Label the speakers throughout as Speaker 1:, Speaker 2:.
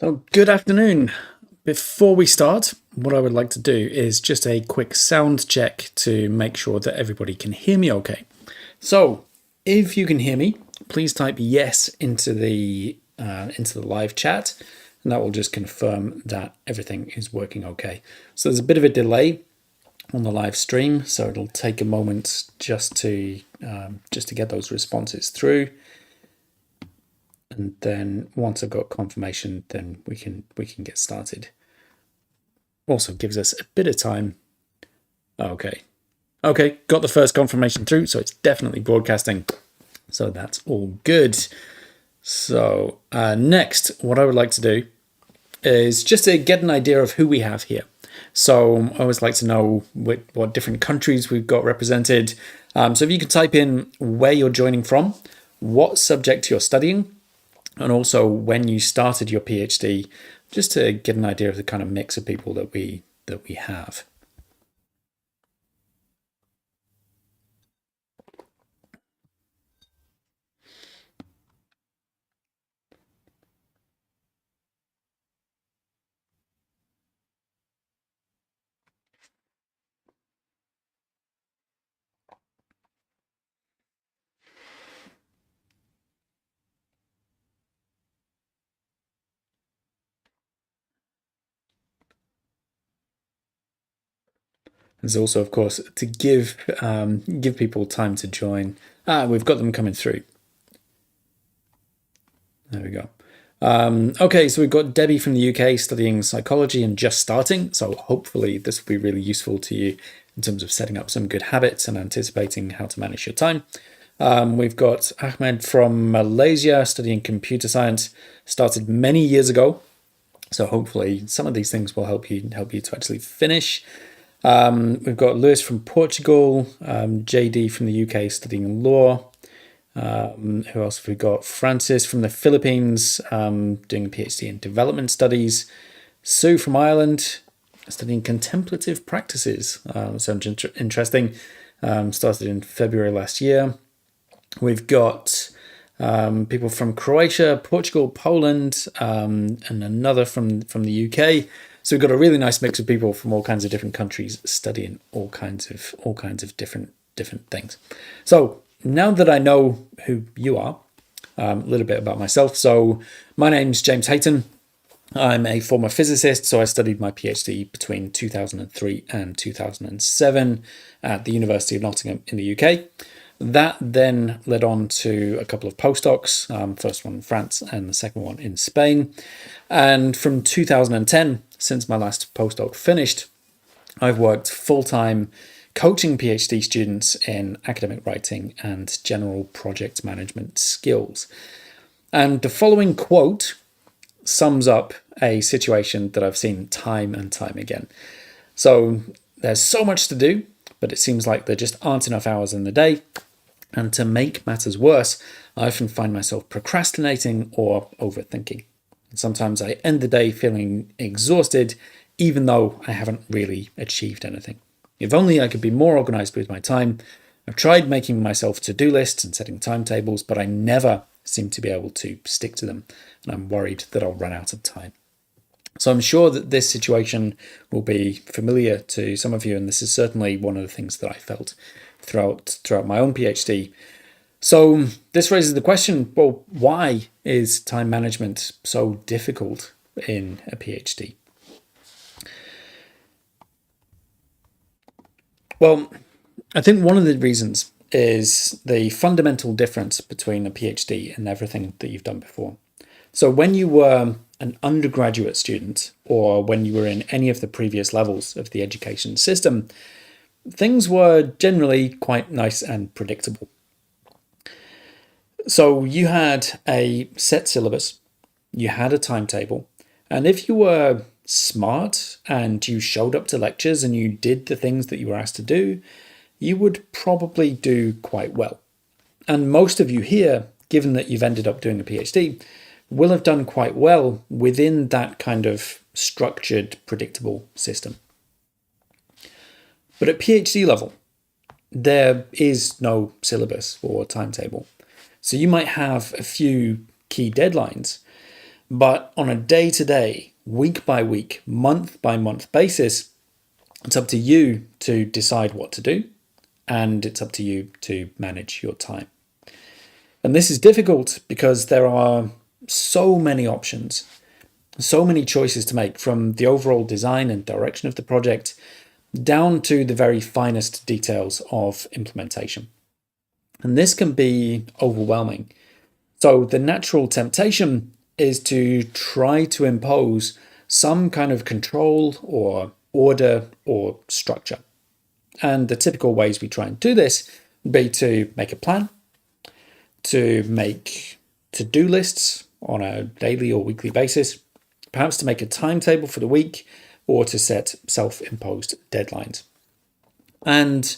Speaker 1: So, good afternoon. Before we start, what I would like to do is just a quick sound check to make sure that everybody can hear me okay. So, if you can hear me, please type yes into the live chat, and that will just confirm that everything is working okay. So there's a bit of a delay on the live stream, so it'll take a moment just to get those responses through. And then once I've got confirmation, then we can get started. Also gives us a bit of time. Okay, got the first confirmation through, so it's definitely broadcasting. So that's all good. So next, what I would like to do is just to get an idea of who we have here. So I always like to know what different countries we've got represented. So if you could type in where you're joining from, what subject you're studying, and also when you started your PhD, just to get an idea of the kind of mix of people that we have. There's also, of course, to give people time to join. We've got them coming through. There we go. Okay, so we've got Debbie from the UK studying psychology and just starting. So hopefully this will be really useful to you in terms of setting up some good habits and anticipating how to manage your time. We've got Ahmed from Malaysia studying computer science, started many years ago. So hopefully some of these things will help you to actually finish. We've got Lewis from Portugal, JD from the UK studying law. Who else have we got? Francis from the Philippines, doing a PhD in development studies. Sue from Ireland, studying contemplative practices. Sounds interesting. Started in February last year. We've got people from Croatia, Portugal, Poland, and another from the UK. So we've got a really nice mix of people from all kinds of different countries studying all kinds of different things. So now that I know who you are, a little bit about myself. So my name's James Hayton. I'm a former physicist, so I studied my PhD between 2003 and 2007 at the University of Nottingham in the UK. That then led on to a couple of postdocs, first one in France and the second one in Spain. And from 2010, since my last postdoc finished, I've worked full-time coaching PhD students in academic writing and general project management skills. And the following quote sums up a situation that I've seen time and time again. So there's so much to do, but it seems like there just aren't enough hours in the day. And to make matters worse, I often find myself procrastinating or overthinking. And sometimes I end the day feeling exhausted, even though I haven't really achieved anything. If only I could be more organized with my time. I've tried making myself to-do lists and setting timetables, but I never seem to be able to stick to them. And I'm worried that I'll run out of time. So I'm sure that this situation will be familiar to some of you, and this is certainly one of the things that I felt throughout my own PhD. So this raises the question, well, why is time management so difficult in a PhD? Well, I think one of the reasons is the fundamental difference between a PhD and everything that you've done before. So when you were an undergraduate student, or when you were in any of the previous levels of the education system, things were generally quite nice and predictable. So you had a set syllabus, you had a timetable, and if you were smart and you showed up to lectures and you did the things that you were asked to do, you would probably do quite well. And most of you here, given that you've ended up doing a PhD, will have done quite well within that kind of structured, predictable system. But at PhD level, there is no syllabus or timetable. So you might have a few key deadlines, But on a day-to-day, week-by-week, month-by-month basis, it's up to you to decide what to do, and it's up to you to manage your time. And this is difficult because there are so many options, so many choices to make, from the overall design and direction of the project down to the very finest details of implementation. And this can be overwhelming. So the natural temptation is to try to impose some kind of control or order or structure. And the typical ways we try and do this would be to make a plan, to make to-do lists on a daily or weekly basis, perhaps to make a timetable for the week, or to set self-imposed deadlines. And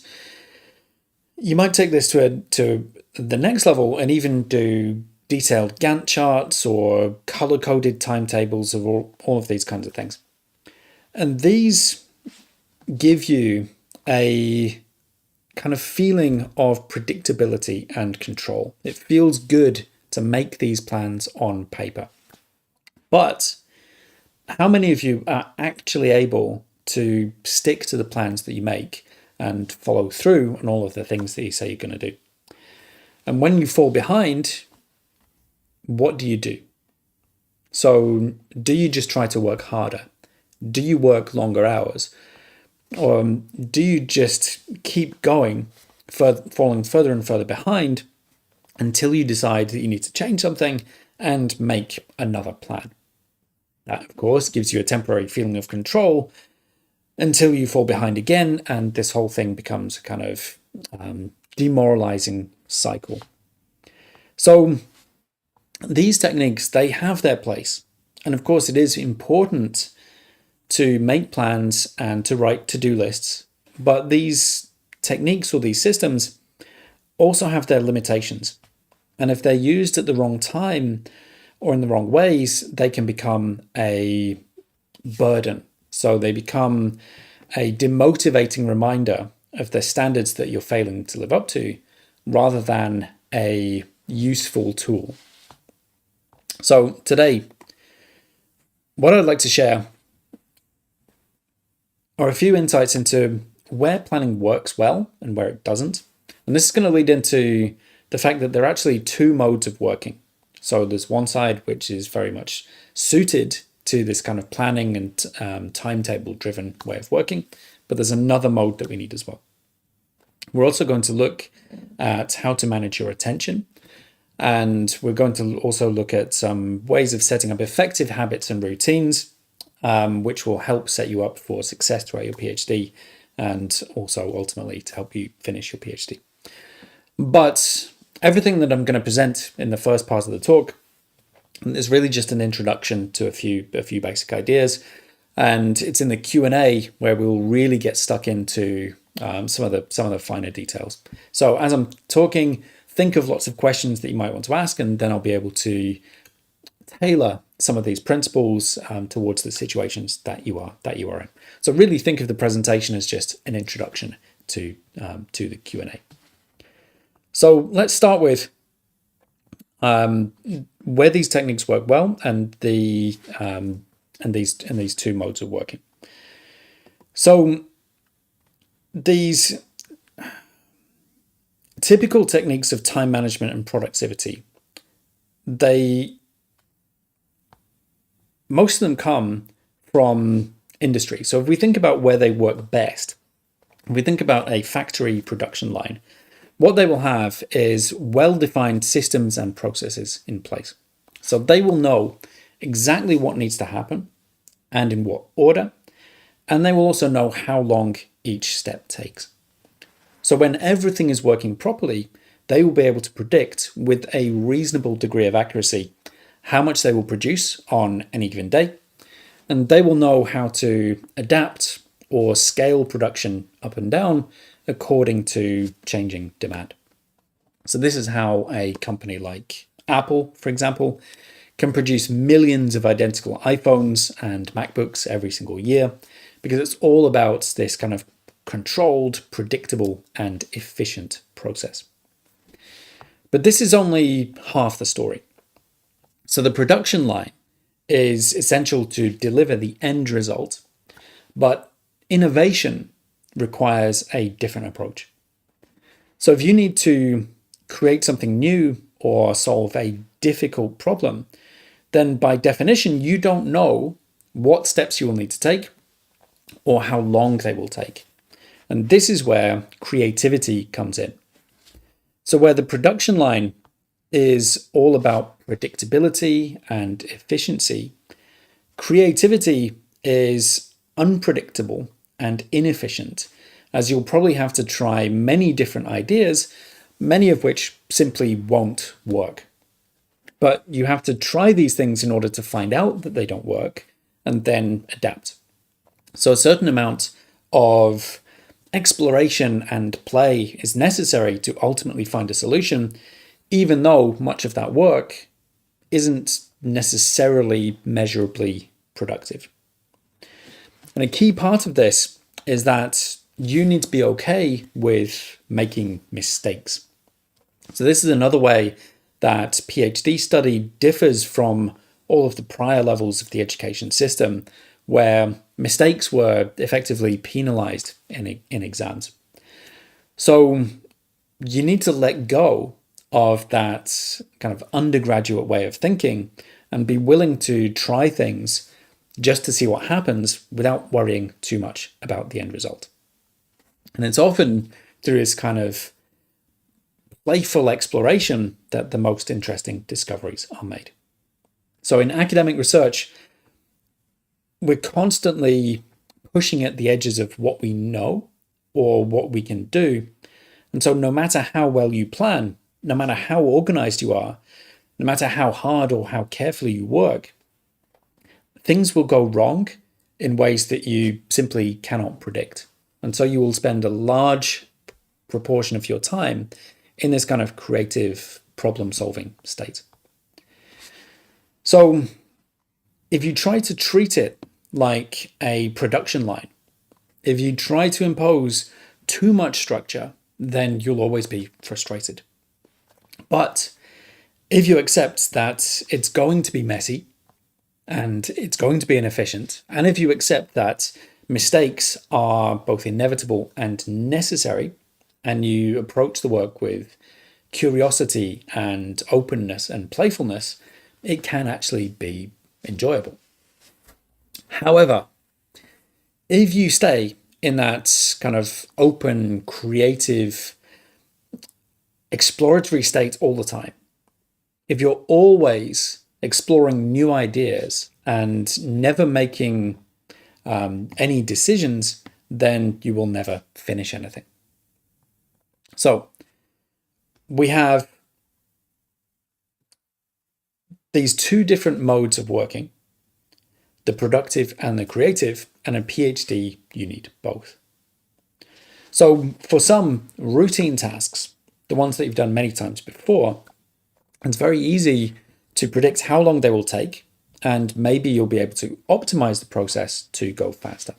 Speaker 1: you might take this to the next level and even do detailed Gantt charts or color-coded timetables of all of these kinds of things. And these give you a kind of feeling of predictability and control. It feels good to make these plans on paper. But how many of you are actually able to stick to the plans that you make and follow through on all of the things that you say you're going to do? And when you fall behind, what do you do? So do you just try to work harder? Do you work longer hours? Or do you just keep going, falling further and further behind until you decide that you need to change something and make another plan? That, of course, gives you a temporary feeling of control until you fall behind again, and this whole thing becomes a kind of demoralizing cycle. So these techniques, they have their place. And of course, it is important to make plans and to write to-do lists. But these techniques or these systems also have their limitations. And if they're used at the wrong time or in the wrong ways, they can become a burden. So they become a demotivating reminder of the standards that you're failing to live up to, rather than a useful tool. So today, what I'd like to share are a few insights into where planning works well and where it doesn't. And this is going to lead into the fact that there are actually two modes of working. So there's one side which is very much suited to this kind of planning and timetable driven way of working, but there's another mode that we need as well. We're also going to look at how to manage your attention, and we're going to also look at some ways of setting up effective habits and routines, which will help set you up for success throughout your PhD and also ultimately to help you finish your PhD. But everything that I'm going to present in the first part of the talk is really just an introduction to a few basic ideas, and it's in the Q&A where we'll really get stuck into some of the finer details. So as I'm talking, think of lots of questions that you might want to ask, and then I'll be able to tailor some of these principles towards the situations that you are in. So really think of the presentation as just an introduction to the Q&A. So let's start with where these techniques work well and these two modes of working. So these typical techniques of time management and productivity, most of them come from industry. So if we think about where they work best, if we think about a factory production line, what they will have is well-defined systems and processes in place. So they will know exactly what needs to happen and in what order, and they will also know how long each step takes. So when everything is working properly, they will be able to predict with a reasonable degree of accuracy how much they will produce on any given day, and they will know how to adapt or scale production up and down according to changing demand. So this is how a company like Apple, for example, can produce millions of identical iPhones and MacBooks every single year, because it's all about this kind of controlled, predictable, and efficient process. But this is only half the story. So the production line is essential to deliver the end result, but innovation requires a different approach. So if you need to create something new or solve a difficult problem, then by definition, you don't know what steps you will need to take or how long they will take. And this is where creativity comes in. So where the production line is all about predictability and efficiency, creativity is unpredictable and inefficient, as you'll probably have to try many different ideas, many of which simply won't work. But you have to try these things in order to find out that they don't work and then adapt. So a certain amount of exploration and play is necessary to ultimately find a solution, even though much of that work isn't necessarily measurably productive. And a key part of this is that you need to be okay with making mistakes. So this is another way that PhD study differs from all of the prior levels of the education system, where mistakes were effectively penalized in exams. So you need to let go of that kind of undergraduate way of thinking and be willing to try things just to see what happens without worrying too much about the end result. And it's often through this kind of playful exploration that the most interesting discoveries are made. So in academic research, we're constantly pushing at the edges of what we know or what we can do. And so no matter how well you plan, no matter how organized you are, no matter how hard or how carefully you work, things will go wrong in ways that you simply cannot predict. And so you will spend a large proportion of your time in this kind of creative problem-solving state. So if you try to treat it like a production line, if you try to impose too much structure, then you'll always be frustrated. But if you accept that it's going to be messy and it's going to be inefficient, and if you accept that mistakes are both inevitable and necessary, and you approach the work with curiosity and openness and playfulness, it can actually be enjoyable. However, if you stay in that kind of open, creative, exploratory state all the time, if you're always exploring new ideas and never making any decisions, then you will never finish anything. So we have these two different modes of working, the productive and the creative, and a PhD, you need both. So for some routine tasks, the ones that you've done many times before, it's very easy to predict how long they will take, and maybe you'll be able to optimize the process to go faster.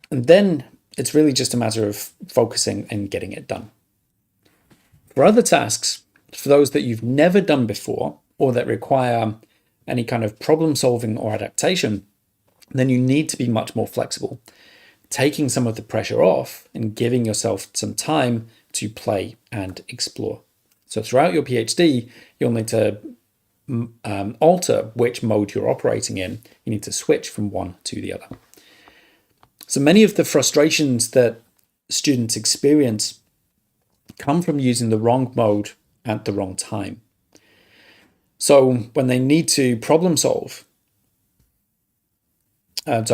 Speaker 1: And then it's really just a matter of focusing and getting it done. For other tasks, for those that you've never done before or that require any kind of problem solving or adaptation, then you need to be much more flexible, taking some of the pressure off and giving yourself some time to play and explore. So throughout your PhD, you'll need to alter which mode you're operating in. You need to switch from one to the other. So many of the frustrations that students experience come from using the wrong mode at the wrong time. So when they need to problem solve, many of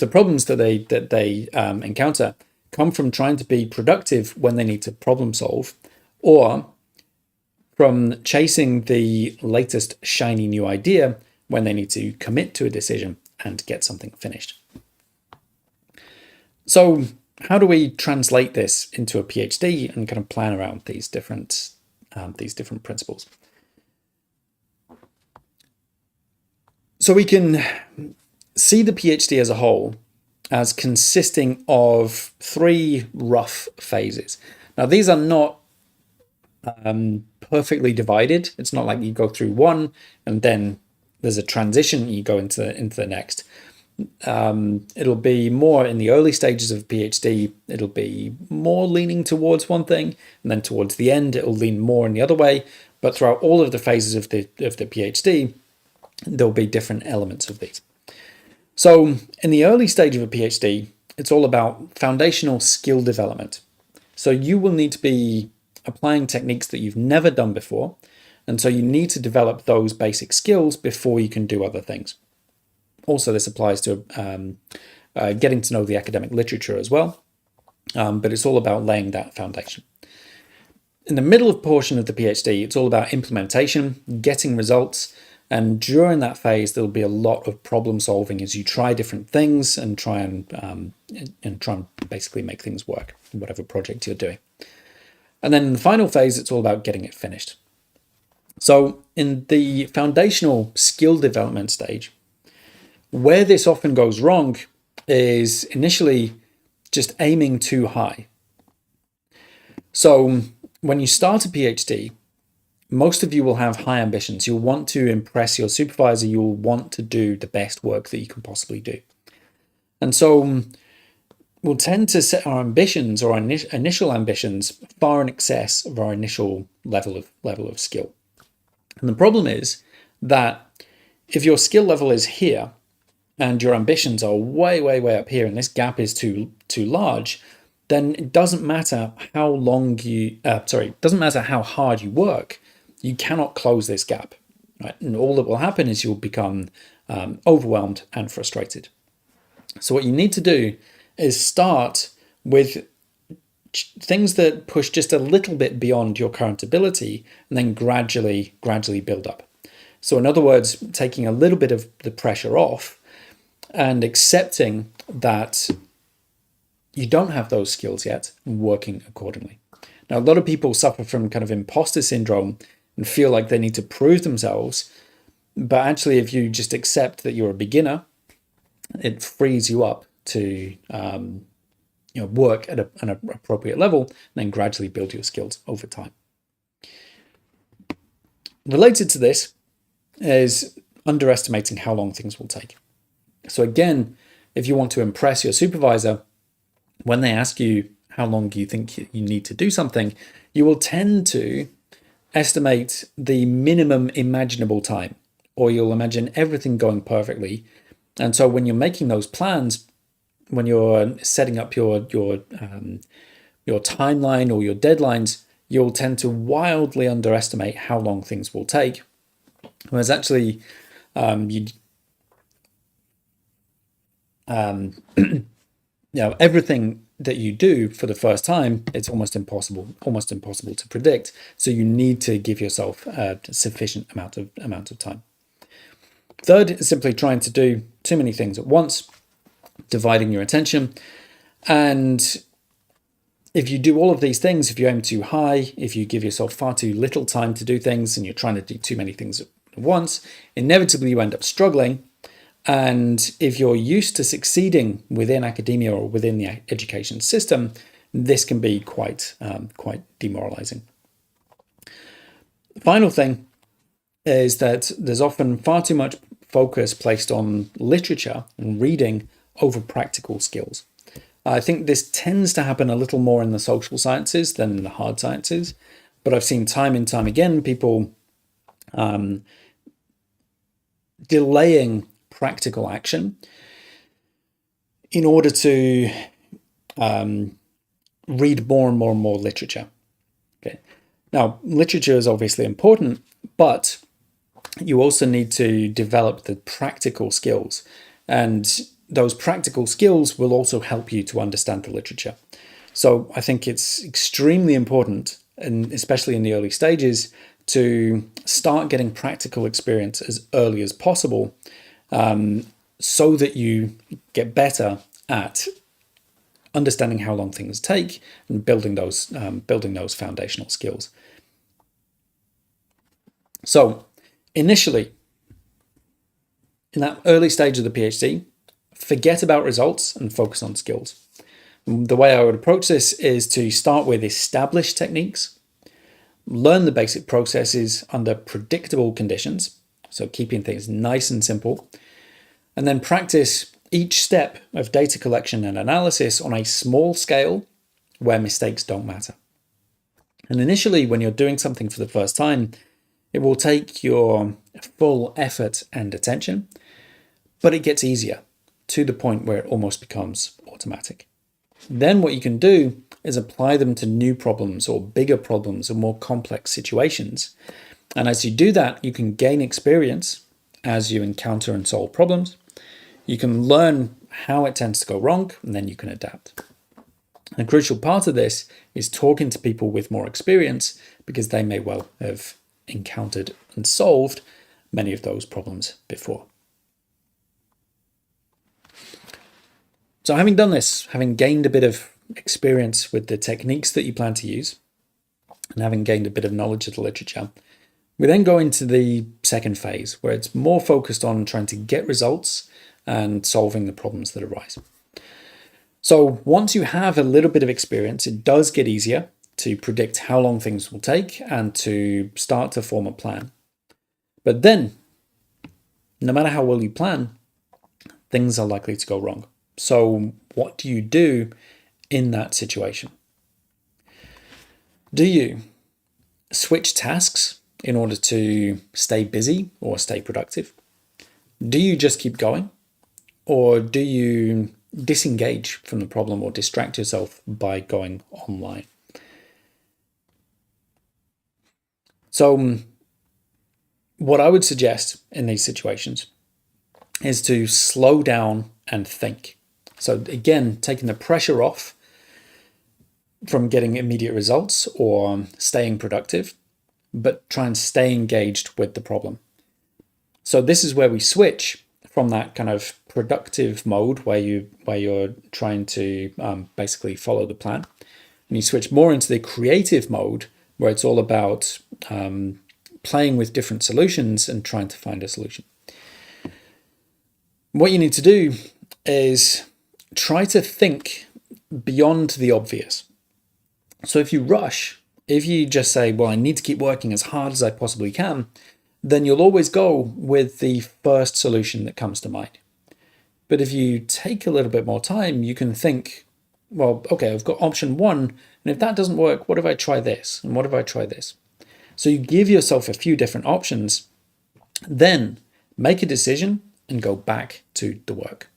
Speaker 1: the problems that they encounter come from trying to be productive when they need to problem solve, or from chasing the latest shiny new idea when they need to commit to a decision and get something finished. So how do we translate this into a PhD and kind of plan around these different principles? So we can see the PhD as a whole as consisting of 3 rough phases. Now, these are not perfectly divided. It's not like you go through one and then there's a transition, you go into the next. It'll be more in the early stages of PhD, it'll be more leaning towards one thing, and then towards the end, it'll lean more in the other way. But throughout all of the phases of the PhD, there'll be different elements of these. So in the early stage of a PhD, it's all about foundational skill development. So you will need to be applying techniques that you've never done before. And so you need to develop those basic skills before you can do other things. Also, this applies to getting to know the academic literature as well. But it's all about laying that foundation. In the middle portion of the PhD, it's all about implementation, getting results. And during that phase, there'll be a lot of problem solving as you try different things and try and basically make things work in whatever project you're doing. And then in the final phase, it's all about getting it finished. So in the foundational skill development stage, where this often goes wrong is initially just aiming too high. So when you start a PhD, most of you will have high ambitions. You'll want to impress your supervisor. You'll want to do the best work that you can possibly do. And so we'll tend to set our ambitions or our initial ambitions far in excess of our initial level of skill. And the problem is that if your skill level is here and your ambitions are way, way, way up here, and this gap is too large, then it doesn't matter how doesn't matter how hard you work, you cannot close this gap, right? And all that will happen is you'll become overwhelmed and frustrated. So what you need to do is start with things that push just a little bit beyond your current ability, and then gradually build up. So in other words, taking a little bit of the pressure off and accepting that you don't have those skills yet and working accordingly. Now, a lot of people suffer from kind of imposter syndrome and feel like they need to prove themselves. But actually, if you just accept that you're a beginner, it frees you up to work at an appropriate level and then gradually build your skills over time. Related to this is underestimating how long things will take. So again, if you want to impress your supervisor, when they ask you how long you think you need to do something, you will tend to estimate the minimum imaginable time, or you'll imagine everything going perfectly. And so when you're making those plans, when you're setting up your timeline or your deadlines, you'll tend to wildly underestimate how long things will take. Whereas actually, everything that you do for the first time, it's almost impossible to predict. So you need to give yourself a sufficient amount of time. Third is simply trying to do too many things at once, dividing your attention. And if you do all of these things, if you aim too high, if you give yourself far too little time to do things and you're trying to do too many things at once, inevitably you end up struggling. And if you're used to succeeding within academia or within the education system, this can be quite demoralizing. The final thing is that there's often far too much focus placed on literature and reading over practical skills. I think this tends to happen a little more in the social sciences than in the hard sciences, but I've seen time and time again people delaying practical action in order to read more and more and more literature. Okay. Now, literature is obviously important, but you also need to develop the practical skills, and those practical skills will also help you to understand the literature. So I think it's extremely important, and especially in the early stages, to start getting practical experience as early as possible, so that you get better at understanding how long things take and building those foundational skills. So initially, in that early stage of the PhD, forget about results and focus on skills. The way I would approach this is to start with established techniques, learn the basic processes under predictable conditions, so keeping things nice and simple, and then practice each step of data collection and analysis on a small scale where mistakes don't matter. And initially, when you're doing something for the first time, it will take your full effort and attention, but it gets easier to the point where it almost becomes automatic. Then what you can do is apply them to new problems or bigger problems or more complex situations. And as you do that, you can gain experience as you encounter and solve problems. You can learn how it tends to go wrong, and then you can adapt. A crucial part of this is talking to people with more experience, because they may well have encountered and solved many of those problems before. So having done this, having gained a bit of experience with the techniques that you plan to use, and having gained a bit of knowledge of the literature, we then go into the second phase, where it's more focused on trying to get results and solving the problems that arise. So once you have a little bit of experience, it does get easier to predict how long things will take and to start to form a plan. But then, no matter how well you plan, things are likely to go wrong. So what do you do in that situation? Do you switch tasks in order to stay busy or stay productive? Do you just keep going? Or do you disengage from the problem or distract yourself by going online? So what I would suggest in these situations is to slow down and think. So again, taking the pressure off from getting immediate results or staying productive, but try and stay engaged with the problem. So this is where we switch from that kind of productive mode where you're trying to basically follow the plan, and you switch more into the creative mode where it's all about playing with different solutions and trying to find a solution. What you need to do is try to think beyond the obvious. So if you rush, if you just say, well, I need to keep working as hard as I possibly can, then you'll always go with the first solution that comes to mind. But if you take a little bit more time, you can think, well, okay, I've got option one, and if that doesn't work, what if I try this? And what if I try this? So you give yourself a few different options, then make a decision and go back to the work.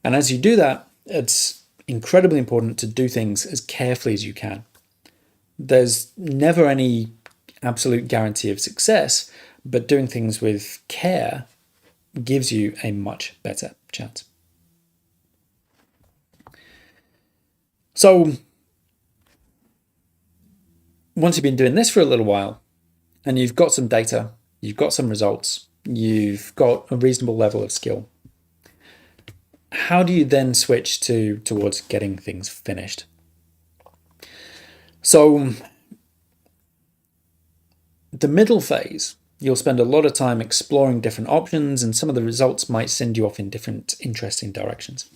Speaker 1: And as you do that, it's incredibly important to do things as carefully as you can. There's never any absolute guarantee of success, but doing things with care gives you a much better chance. So once you've been doing this for a little while and you've got some data, you've got some results, you've got a reasonable level of skill, how do you then switch towards getting things finished? So the middle phase, you'll spend a lot of time exploring different options, and some of the results might send you off in different interesting directions.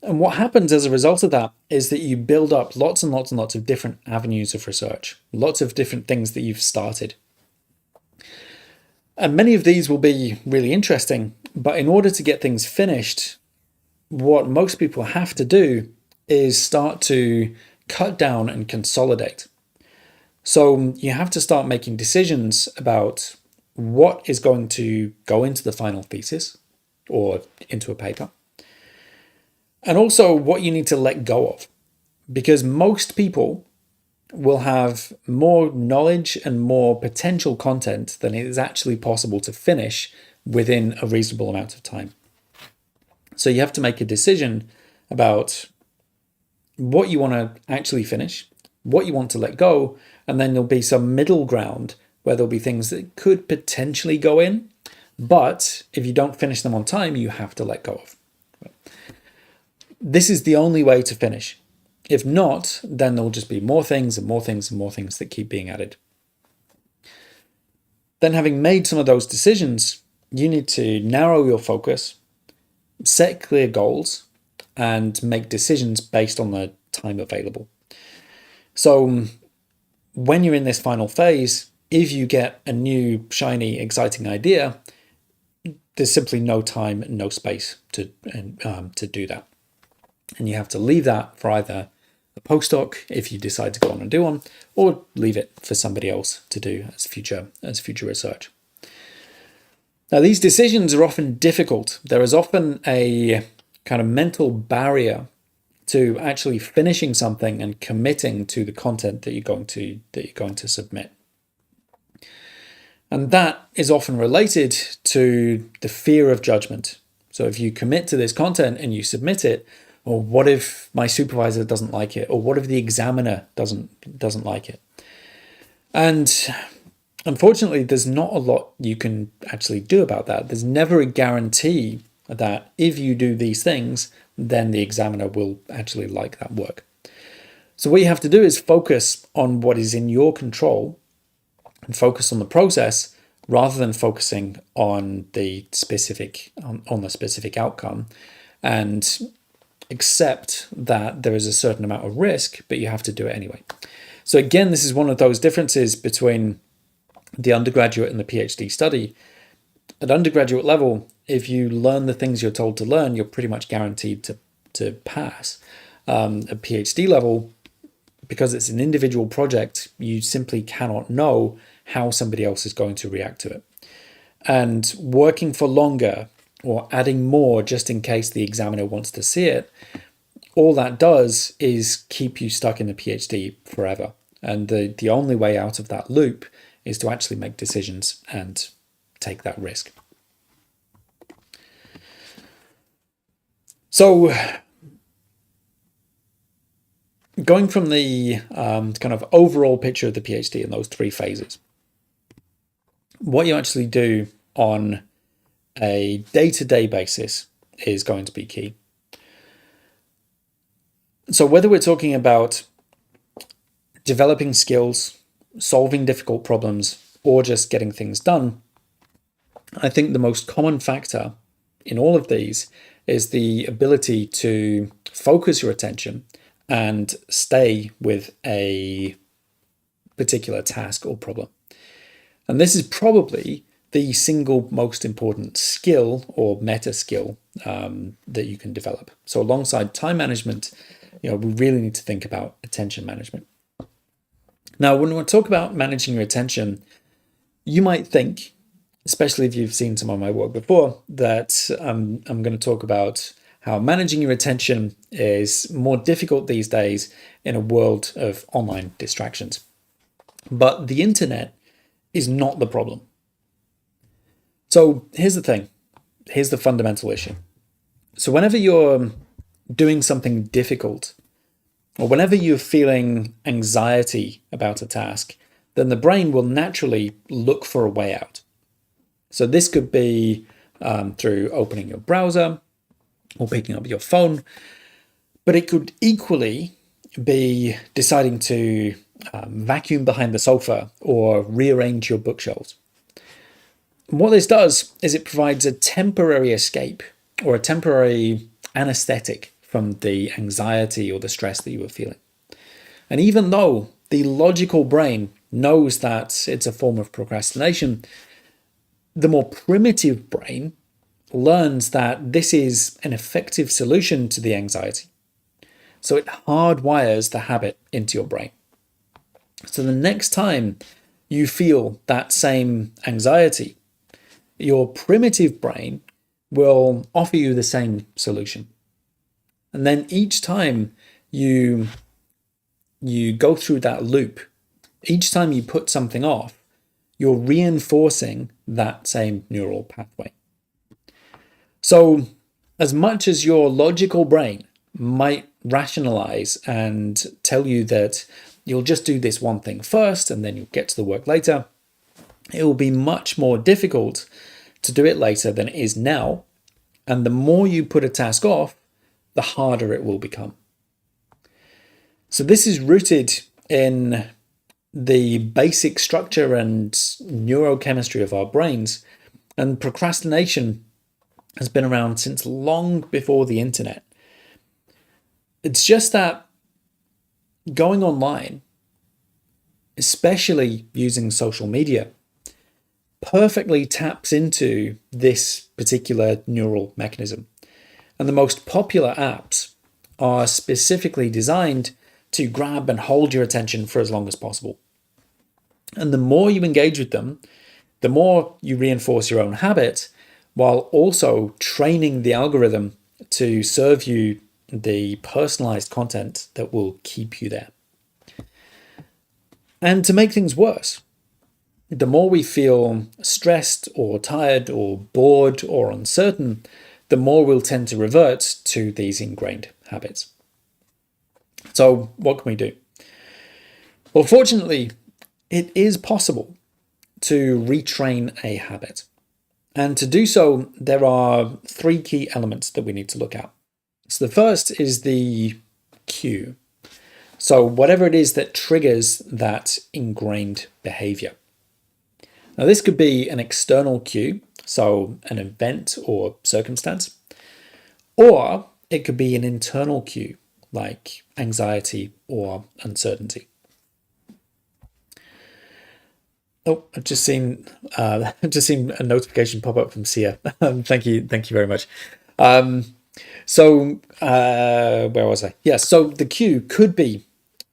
Speaker 1: And what happens as a result of that is that you build up lots and lots and lots of different avenues of research, lots of different things that you've started. And many of these will be really interesting, but in order to get things finished, what most people have to do is start to cut down and consolidate. So you have to start making decisions about what is going to go into the final thesis or into a paper, and also what you need to let go of, because most people will have more knowledge and more potential content than it is actually possible to finish within a reasonable amount of time. So you have to make a decision about what you want to actually finish, what you want to let go, and then there'll be some middle ground where there'll be things that could potentially go in, but if you don't finish them on time, you have to let go of. This is the only way to finish. If not, then there'll just be more things and more things and more things that keep being added. Then having made some of those decisions, you need to narrow your focus, set clear goals, and make decisions based on the time available. So when you're in this final phase, if you get a new, shiny, exciting idea, there's simply no time and no space to do that. And you have to leave that for either a postdoc, if you decide to go on and do one, or leave it for somebody else to do as future research. Now, these decisions are often difficult. There is often a kind of mental barrier to actually finishing something and committing to the content that you're going to submit. And that is often related to the fear of judgment. So if you commit to this content and you submit it, or what if my supervisor doesn't like it? Or what if the examiner doesn't like it? And unfortunately, there's not a lot you can actually do about that. There's never a guarantee that if you do these things, then the examiner will actually like that work. So what you have to do is focus on what is in your control and focus on the process rather than focusing on the specific outcome, and accept that there is a certain amount of risk, but you have to do it anyway. So again, this is one of those differences between the undergraduate and the PhD study. At undergraduate level, if you learn the things you're told to learn, you're pretty much guaranteed to pass. At PhD level, because it's an individual project, you simply cannot know how somebody else is going to react to it. And working for longer or adding more just in case the examiner wants to see it, all that does is keep you stuck in the PhD forever. And the only way out of that loop is to actually make decisions and take that risk. So going from the kind of overall picture of the PhD in those three phases, what you actually do on a day-to-day basis is going to be key. So whether we're talking about developing skills, solving difficult problems, or just getting things done, I think the most common factor in all of these is the ability to focus your attention and stay with a particular task or problem. And this is probably the single most important skill or meta skill that you can develop. So alongside time management, we really need to think about attention management. Now, when we talk about managing your attention, you might think, especially if you've seen some of my work before, that I'm going to talk about how managing your attention is more difficult these days in a world of online distractions. But the internet is not the problem. So here's the thing. Here's the fundamental issue. So whenever you're doing something difficult, or whenever you're feeling anxiety about a task, then the brain will naturally look for a way out. So this could be through opening your browser or picking up your phone, but it could equally be deciding to vacuum behind the sofa or rearrange your bookshelves. And what this does is it provides a temporary escape or a temporary anesthetic from the anxiety or the stress that you were feeling. And even though the logical brain knows that it's a form of procrastination, the more primitive brain learns that this is an effective solution to the anxiety. So it hardwires the habit into your brain. So the next time you feel that same anxiety, your primitive brain will offer you the same solution. And then each time you go through that loop, each time you put something off, you're reinforcing that same neural pathway. So as much as your logical brain might rationalize and tell you that you'll just do this one thing first and then you'll get to the work later, it will be much more difficult to do it later than it is now. And the more you put a task off, the harder it will become. So this is rooted in the basic structure and neurochemistry of our brains. And procrastination has been around since long before the internet. It's just that going online, especially using social media, perfectly taps into this particular neural mechanism. And the most popular apps are specifically designed to grab and hold your attention for as long as possible. And the more you engage with them, the more you reinforce your own habit, while also training the algorithm to serve you the personalized content that will keep you there. And to make things worse, the more we feel stressed or tired or bored or uncertain, the more we'll tend to revert to these ingrained habits. So what can we do? Well, fortunately, it is possible to retrain a habit. And to do so, there are three key elements that we need to look at. So the first is the cue. So whatever it is that triggers that ingrained behavior. Now, this could be an external cue, so an event or circumstance, or it could be an internal cue, like anxiety or uncertainty. Oh, I've just seen a notification pop up from Sia. Thank you very much. Where was I? Yeah, so the cue could be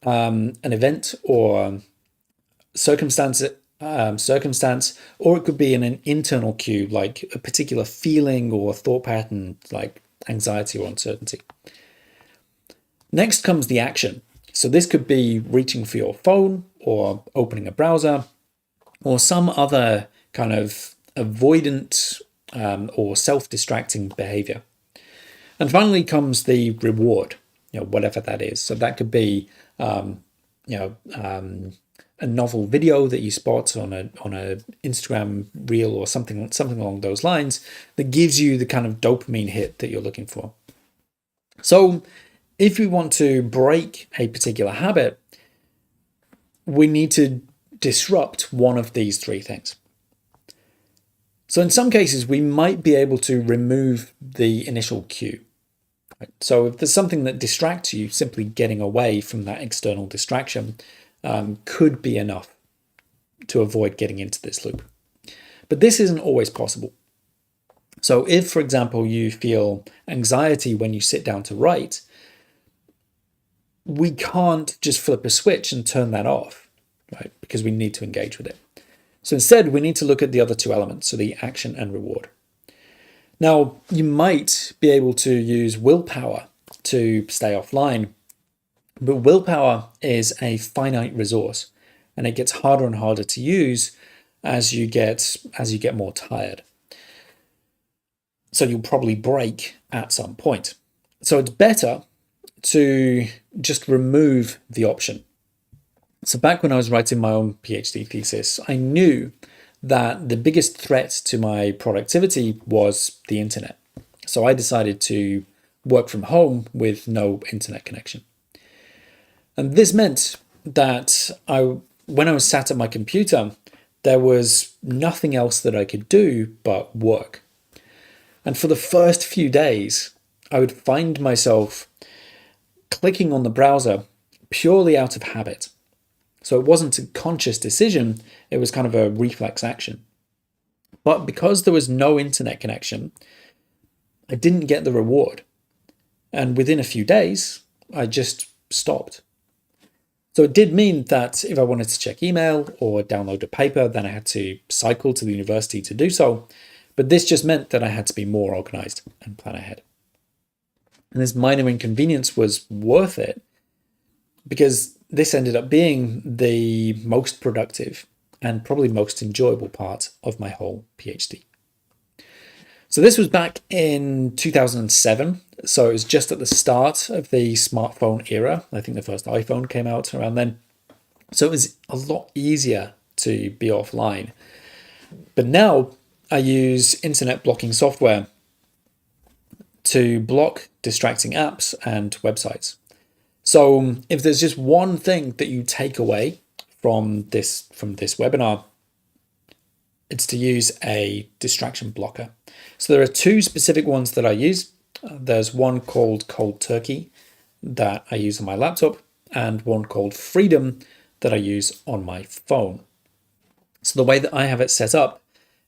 Speaker 1: an event or circumstance, or it could be an internal cue, like a particular feeling or thought pattern, like anxiety or uncertainty. Next comes the action. So this could be reaching for your phone or opening a browser or some other kind of avoidant or self-distracting behavior. And finally comes the reward, whatever that is. So that could be, a novel video that you spot on a Instagram reel or something along those lines that gives you the kind of dopamine hit that you're looking for. So if we want to break a particular habit, we need to disrupt one of these three things. So in some cases, we might be able to remove the initial cue. Right? So if there's something that distracts you, simply getting away from that external distraction could be enough to avoid getting into this loop. But this isn't always possible. So if, for example, you feel anxiety when you sit down to write, we can't just flip a switch and turn that off, right? Because we need to engage with it. So instead, we need to look at the other two elements, so the action and reward. Now, you might be able to use willpower to stay offline, but willpower is a finite resource, and it gets harder and harder to use as you get more tired. So you'll probably break at some point. So it's better to just remove the option. So back when I was writing my own PhD thesis, I knew that the biggest threat to my productivity was the internet. So I decided to work from home with no internet connection. And this meant that when I was sat at my computer, there was nothing else that I could do but work. And for the first few days, I would find myself clicking on the browser purely out of habit. So it wasn't a conscious decision, it was kind of a reflex action. But because there was no internet connection, I didn't get the reward. And within a few days, I just stopped. So it did mean that if I wanted to check email or download a paper, then I had to cycle to the university to do so. But this just meant that I had to be more organized and plan ahead. And this minor inconvenience was worth it because this ended up being the most productive and probably most enjoyable part of my whole PhD. So this was back in 2007. So it was just at the start of the smartphone era. I think the first iPhone came out around then. So it was a lot easier to be offline. But now I use internet blocking software to block distracting apps and websites. So if there's just one thing that you take away from this webinar, it's to use a distraction blocker. So there are two specific ones that I use. There's one called Cold Turkey that I use on my laptop, and one called Freedom that I use on my phone. So the way that I have it set up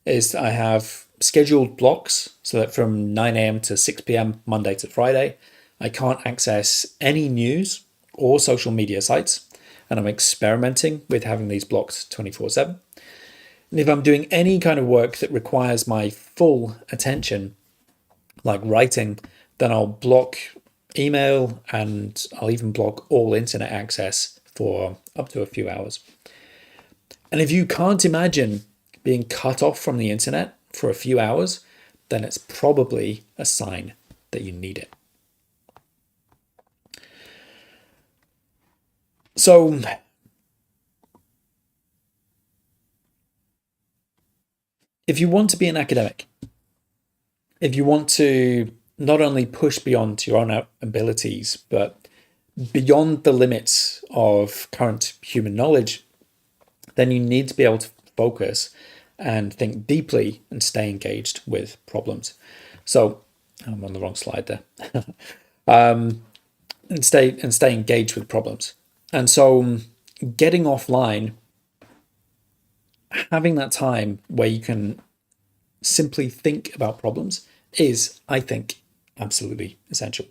Speaker 1: is I have scheduled blocks so that from 9 a.m. to 6 p.m. Monday to Friday, I can't access any news or social media sites. And I'm experimenting with having these blocked 24/7. And if I'm doing any kind of work that requires my full attention, like writing, then I'll block email and I'll even block all internet access for up to a few hours. And if you can't imagine being cut off from the internet for a few hours, then it's probably a sign that you need it. So if you want to be an academic, if you want to not only push beyond your own abilities, but beyond the limits of current human knowledge, then you need to be able to focus and think deeply and stay engaged with problems. So I'm on the wrong slide there. and stay engaged with problems. And so getting offline, having that time where you can simply think about problems is, I think, absolutely essential.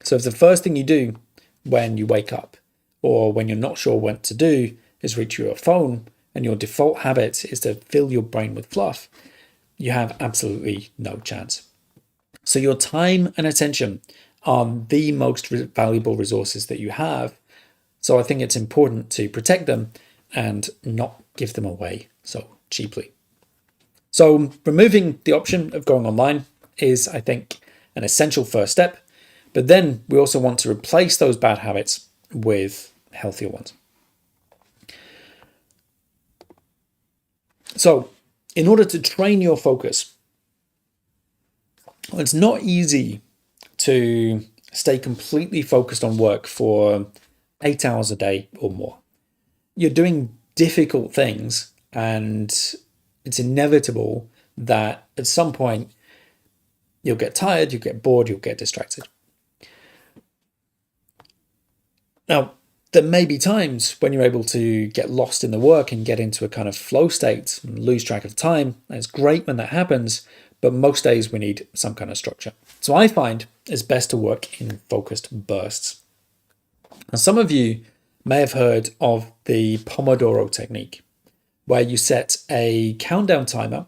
Speaker 1: So if the first thing you do when you wake up or when you're not sure what to do is reach your phone and your default habit is to fill your brain with fluff, you have absolutely no chance. So your time and attention are the most valuable resources that you have. So I think it's important to protect them and not give them away so cheaply. So removing the option of going online is, I think, an essential first step. But then we also want to replace those bad habits with healthier ones. So in order to train your focus, it's not easy to stay completely focused on work for 8 hours a day or more. You're doing difficult things, and it's inevitable that at some point you'll get tired, you'll get bored, you'll get distracted. Now, there may be times when you're able to get lost in the work and get into a kind of flow state and lose track of time. And it's great when that happens, but most days we need some kind of structure. So I find it's best to work in focused bursts. Now, some of you may have heard of the Pomodoro technique, where you set a countdown timer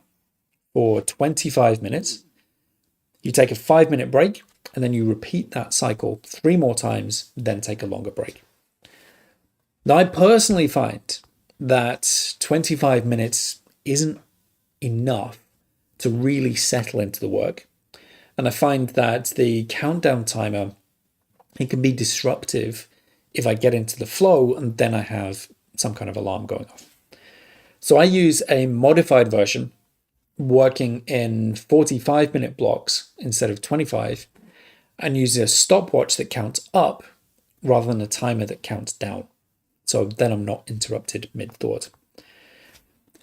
Speaker 1: for 25 minutes. You take a 5-minute break, and then you repeat that cycle 3 more times, then take a longer break. Now, I personally find that 25 minutes isn't enough to really settle into the work. And I find that the countdown timer, it can be disruptive if I get into the flow and then I have some kind of alarm going off. So I use a modified version, working in 45-minute blocks instead of 25, and use a stopwatch that counts up rather than a timer that counts down. So then I'm not interrupted mid-thought.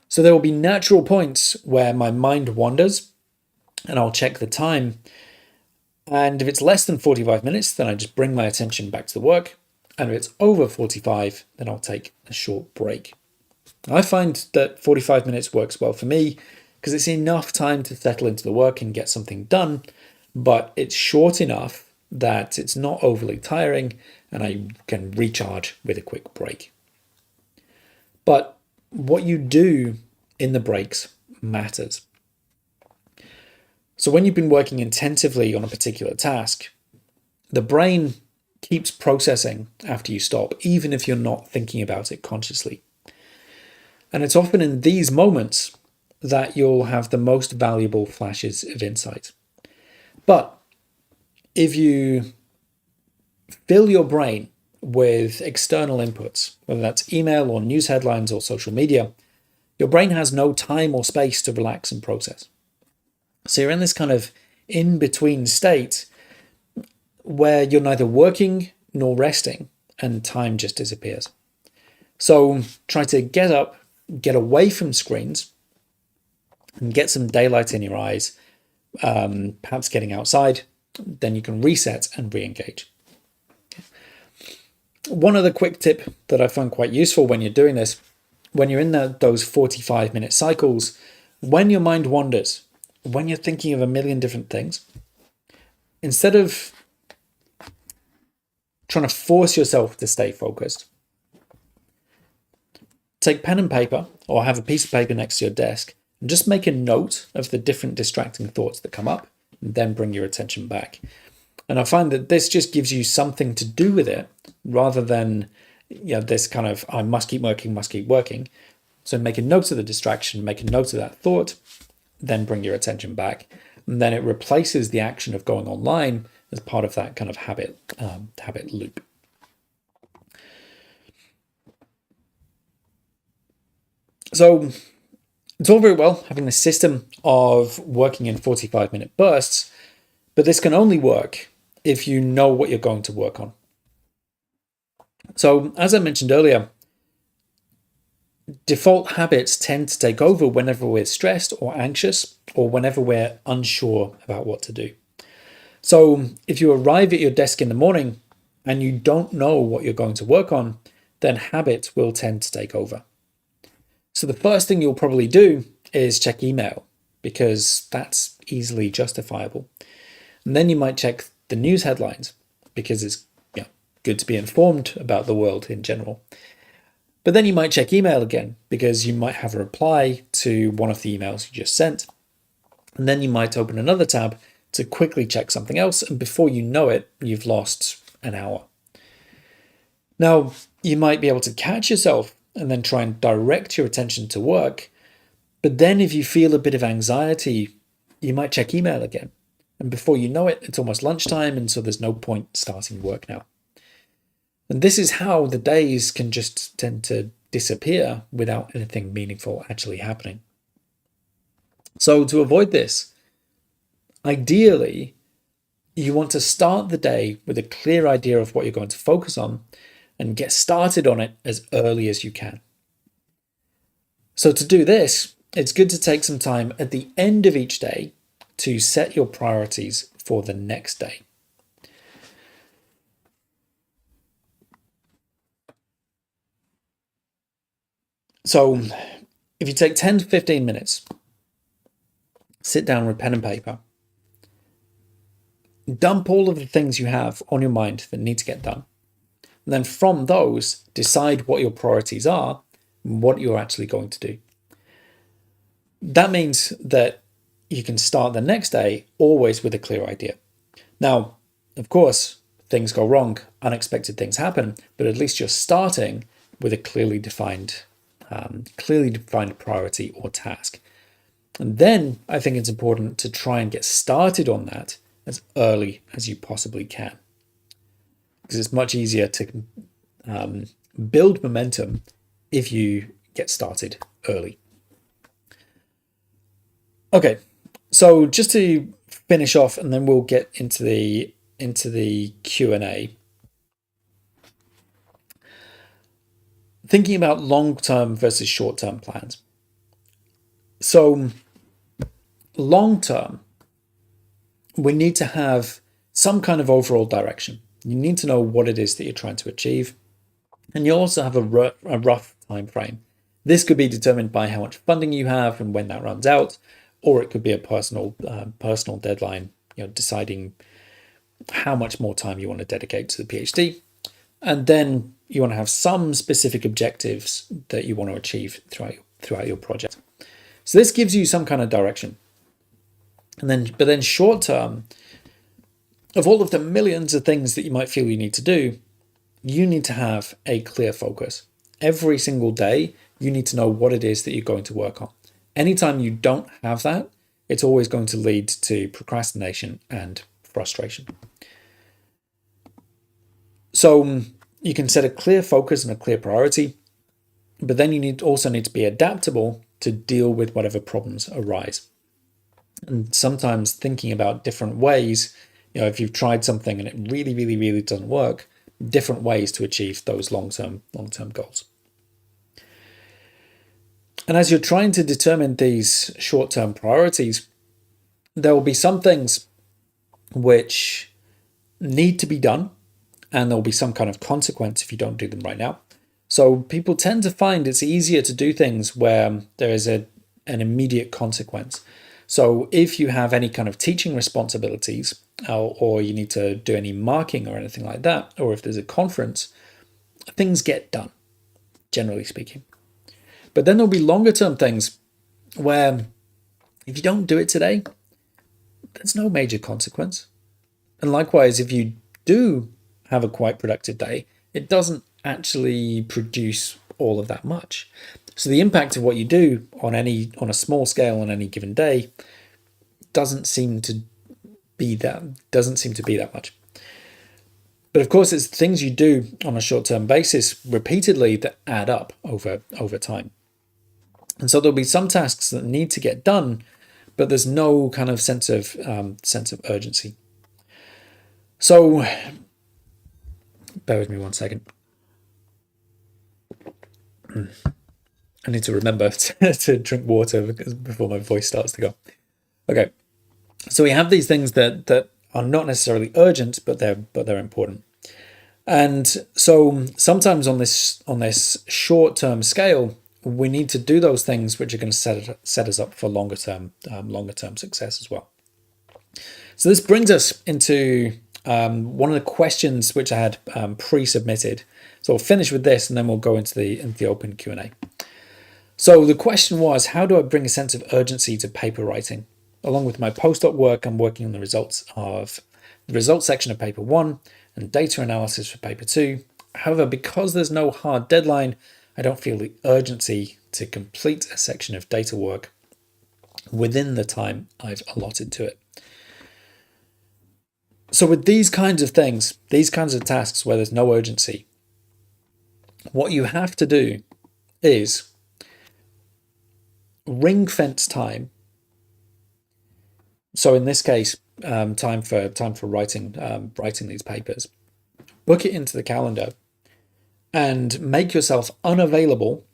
Speaker 1: So there will be natural points where my mind wanders and I'll check the time. And if it's less than 45 minutes, then I just bring my attention back to the work. And if it's over 45, then I'll take a short break. I find that 45 minutes works well for me because it's enough time to settle into the work and get something done, but it's short enough that it's not overly tiring and I can recharge with a quick break. But what you do in the breaks matters. So when you've been working intensively on a particular task, the brain keeps processing after you stop, even if you're not thinking about it consciously. And it's often in these moments that you'll have the most valuable flashes of insight. But if you fill your brain with external inputs, whether that's email or news headlines or social media, your brain has no time or space to relax and process. So you're in this kind of in-between state where you're neither working nor resting and time just disappears. So try to get up, get away from screens, and get some daylight in your eyes, perhaps getting outside, then you can reset and re-engage. One other quick tip that I find quite useful when you're doing this, when you're in those 45-minute cycles, when your mind wanders, when you're thinking of a million different things, instead of trying to force yourself to stay focused, take pen and paper or have a piece of paper next to your desk and just make a note of the different distracting thoughts that come up and then bring your attention back. And I find that this just gives you something to do with it rather than this kind of I must keep working. So make a note of the distraction, make a note of that thought, then bring your attention back. And then it replaces the action of going online as part of that kind of habit loop. So it's all very well having this system of working in 45-minute bursts, but this can only work if you know what you're going to work on. So as I mentioned earlier, default habits tend to take over whenever we're stressed or anxious or whenever we're unsure about what to do. So if you arrive at your desk in the morning and you don't know what you're going to work on, then habit will tend to take over. So the first thing you'll probably do is check email because that's easily justifiable. And then you might check the news headlines because it's good to be informed about the world in general. But then you might check email again because you might have a reply to one of the emails you just sent. And then you might open another tab to quickly check something else. And before you know it, you've lost an hour. Now, you might be able to catch yourself and then try and direct your attention to work. But then if you feel a bit of anxiety, you might check email again. And before you know it, it's almost lunchtime, and so there's no point starting work now. And this is how the days can just tend to disappear without anything meaningful actually happening. So to avoid this, ideally, you want to start the day with a clear idea of what you're going to focus on and get started on it as early as you can. So to do this, it's good to take some time at the end of each day to set your priorities for the next day. So if you take 10 to 15 minutes, sit down with pen and paper, dump all of the things you have on your mind that need to get done. And then from those, decide what your priorities are and what you're actually going to do. That means that you can start the next day always with a clear idea. Now, of course, things go wrong, unexpected things happen, but at least you're starting with a clearly defined priority or task. And then I think it's important to try and get started on that as early as you possibly can, because it's much easier to build momentum if you get started early. Okay, so just to finish off, and then we'll get into the Q&A. Thinking about long-term versus short-term plans. So long-term, we need to have some kind of overall direction. You need to know what it is that you're trying to achieve. And you also have a rough time frame. This could be determined by how much funding you have and when that runs out, or it could be a personal deadline, deciding how much more time you want to dedicate to the PhD. And then you want to have some specific objectives that you want to achieve throughout your project. So this gives you some kind of direction. But then short term, of all of the millions of things that you might feel you need to do, you need to have a clear focus. Every single day, you need to know what it is that you're going to work on. Anytime you don't have that, it's always going to lead to procrastination and frustration. So you can set a clear focus and a clear priority, but then you also need to be adaptable to deal with whatever problems arise. And sometimes thinking about different ways, if you've tried something and it really, really, really doesn't work, different ways to achieve those long-term goals. And as you're trying to determine these short-term priorities, there will be some things which need to be done, and there will be some kind of consequence if you don't do them right now. So people tend to find it's easier to do things where there is an immediate consequence. So if you have any kind of teaching responsibilities, or you need to do any marking or anything like that, or if there's a conference, things get done, generally speaking. But then there'll be longer term things where if you don't do it today, there's no major consequence. And likewise, if you do have a quite productive day, it doesn't actually produce all of that much. So the impact of what you do on a small scale on any given day doesn't seem to be that much. But of course, it's things you do on a short-term basis repeatedly that add up over time. And so there'll be some tasks that need to get done, but there's no kind of sense of urgency. So bear with me 1 second. I need to remember to drink water before my voice starts to go. Okay, so we have these things that are not necessarily urgent, but they're important. And so sometimes on this short-term scale, we need to do those things which are going to set us up for longer term success as well. So this brings us into one of the questions which I had pre-submitted. So we'll finish with this, and then we'll go into the open Q&A. So the question was, how do I bring a sense of urgency to paper writing? Along with my postdoc work, I'm working on the results section of paper 1 and data analysis for paper 2. However, because there's no hard deadline, I don't feel the urgency to complete a section of data work within the time I've allotted to it. So with these kinds of things, these kinds of tasks where there's no urgency, what you have to do is ring fence time. So in this case, time for writing these papers. Book it into the calendar and make yourself unavailable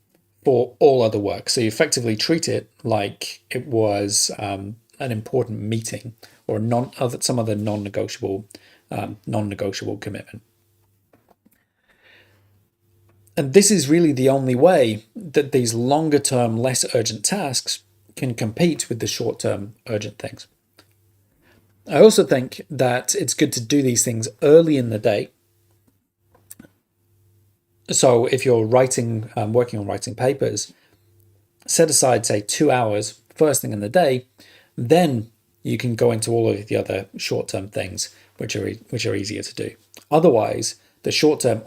Speaker 1: for all other work. So you effectively treat it like it was an important meeting or some other non-negotiable commitment. And this is really the only way that these longer-term, less urgent tasks can compete with the short-term urgent things. I also think that it's good to do these things early in the day. So if you're working on writing papers, set aside, say, 2 hours first thing in the day, then you can go into all of the other short-term things which are easier to do. Otherwise, the short-term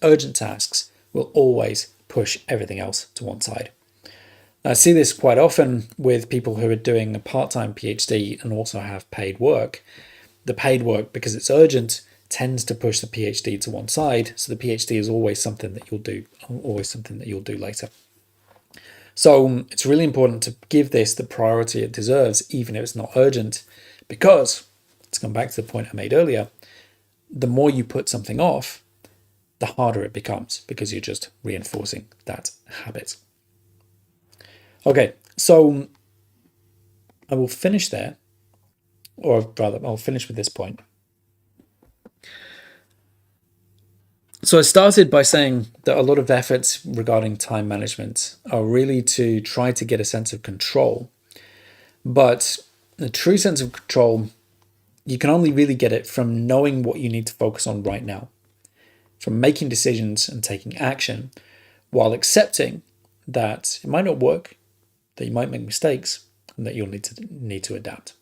Speaker 1: urgent tasks will always push everything else to one side. I see this quite often with people who are doing a part-time PhD and also have paid work. The paid work, because it's urgent, tends to push the PhD to one side. So the PhD is always something that you'll do later. So it's really important to give this the priority it deserves, even if it's not urgent, because, let's come back to the point I made earlier, the more you put something off, the harder it becomes, because you're just reinforcing that habit. Okay, so I will finish there, or rather, I'll finish with this point. So I started by saying that a lot of efforts regarding time management are really to try to get a sense of control. But the true sense of control, you can only really get it from knowing what you need to focus on right now, from making decisions and taking action, while accepting that it might not work, that you might make mistakes, and that you'll need to adapt.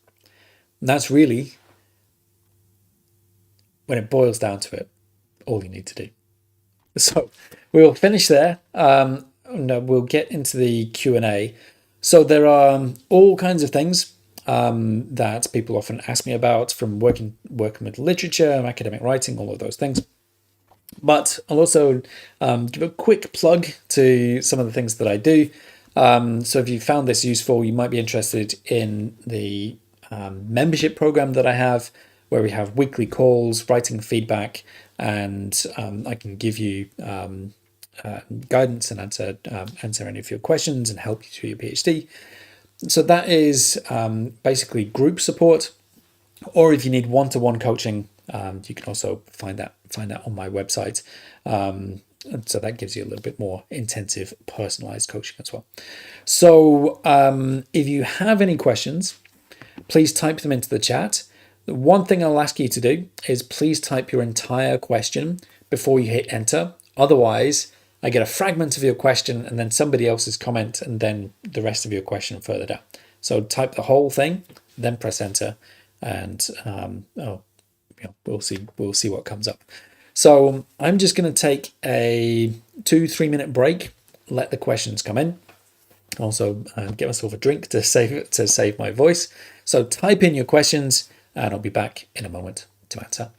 Speaker 1: And that's really, when it boils down to it, all you need to do. So we'll finish there. And we'll get into the Q&A. So there are all kinds of things that people often ask me about, from working with literature, academic writing, all of those things. But I'll also give a quick plug to some of the things that I do. So if you found this useful, you might be interested in the membership program that I have, where we have weekly calls, writing feedback, and I can give you guidance and answer any of your questions and help you through your PhD. So that is basically group support, or if you need one-to-one coaching, you can also find that on my website. And so that gives you a little bit more intensive, personalized coaching as well. So if you have any questions, please type them into the chat. The one thing I'll ask you to do is please type your entire question before you hit enter. Otherwise, I get a fragment of your question and then somebody else's comment and then the rest of your question further down. So type the whole thing, then press enter, and we'll see what comes up. So I'm just going to take a 2-3 minute break, let the questions come in. Also get myself a drink to save my voice. So type in your questions and I'll be back in a moment to answer.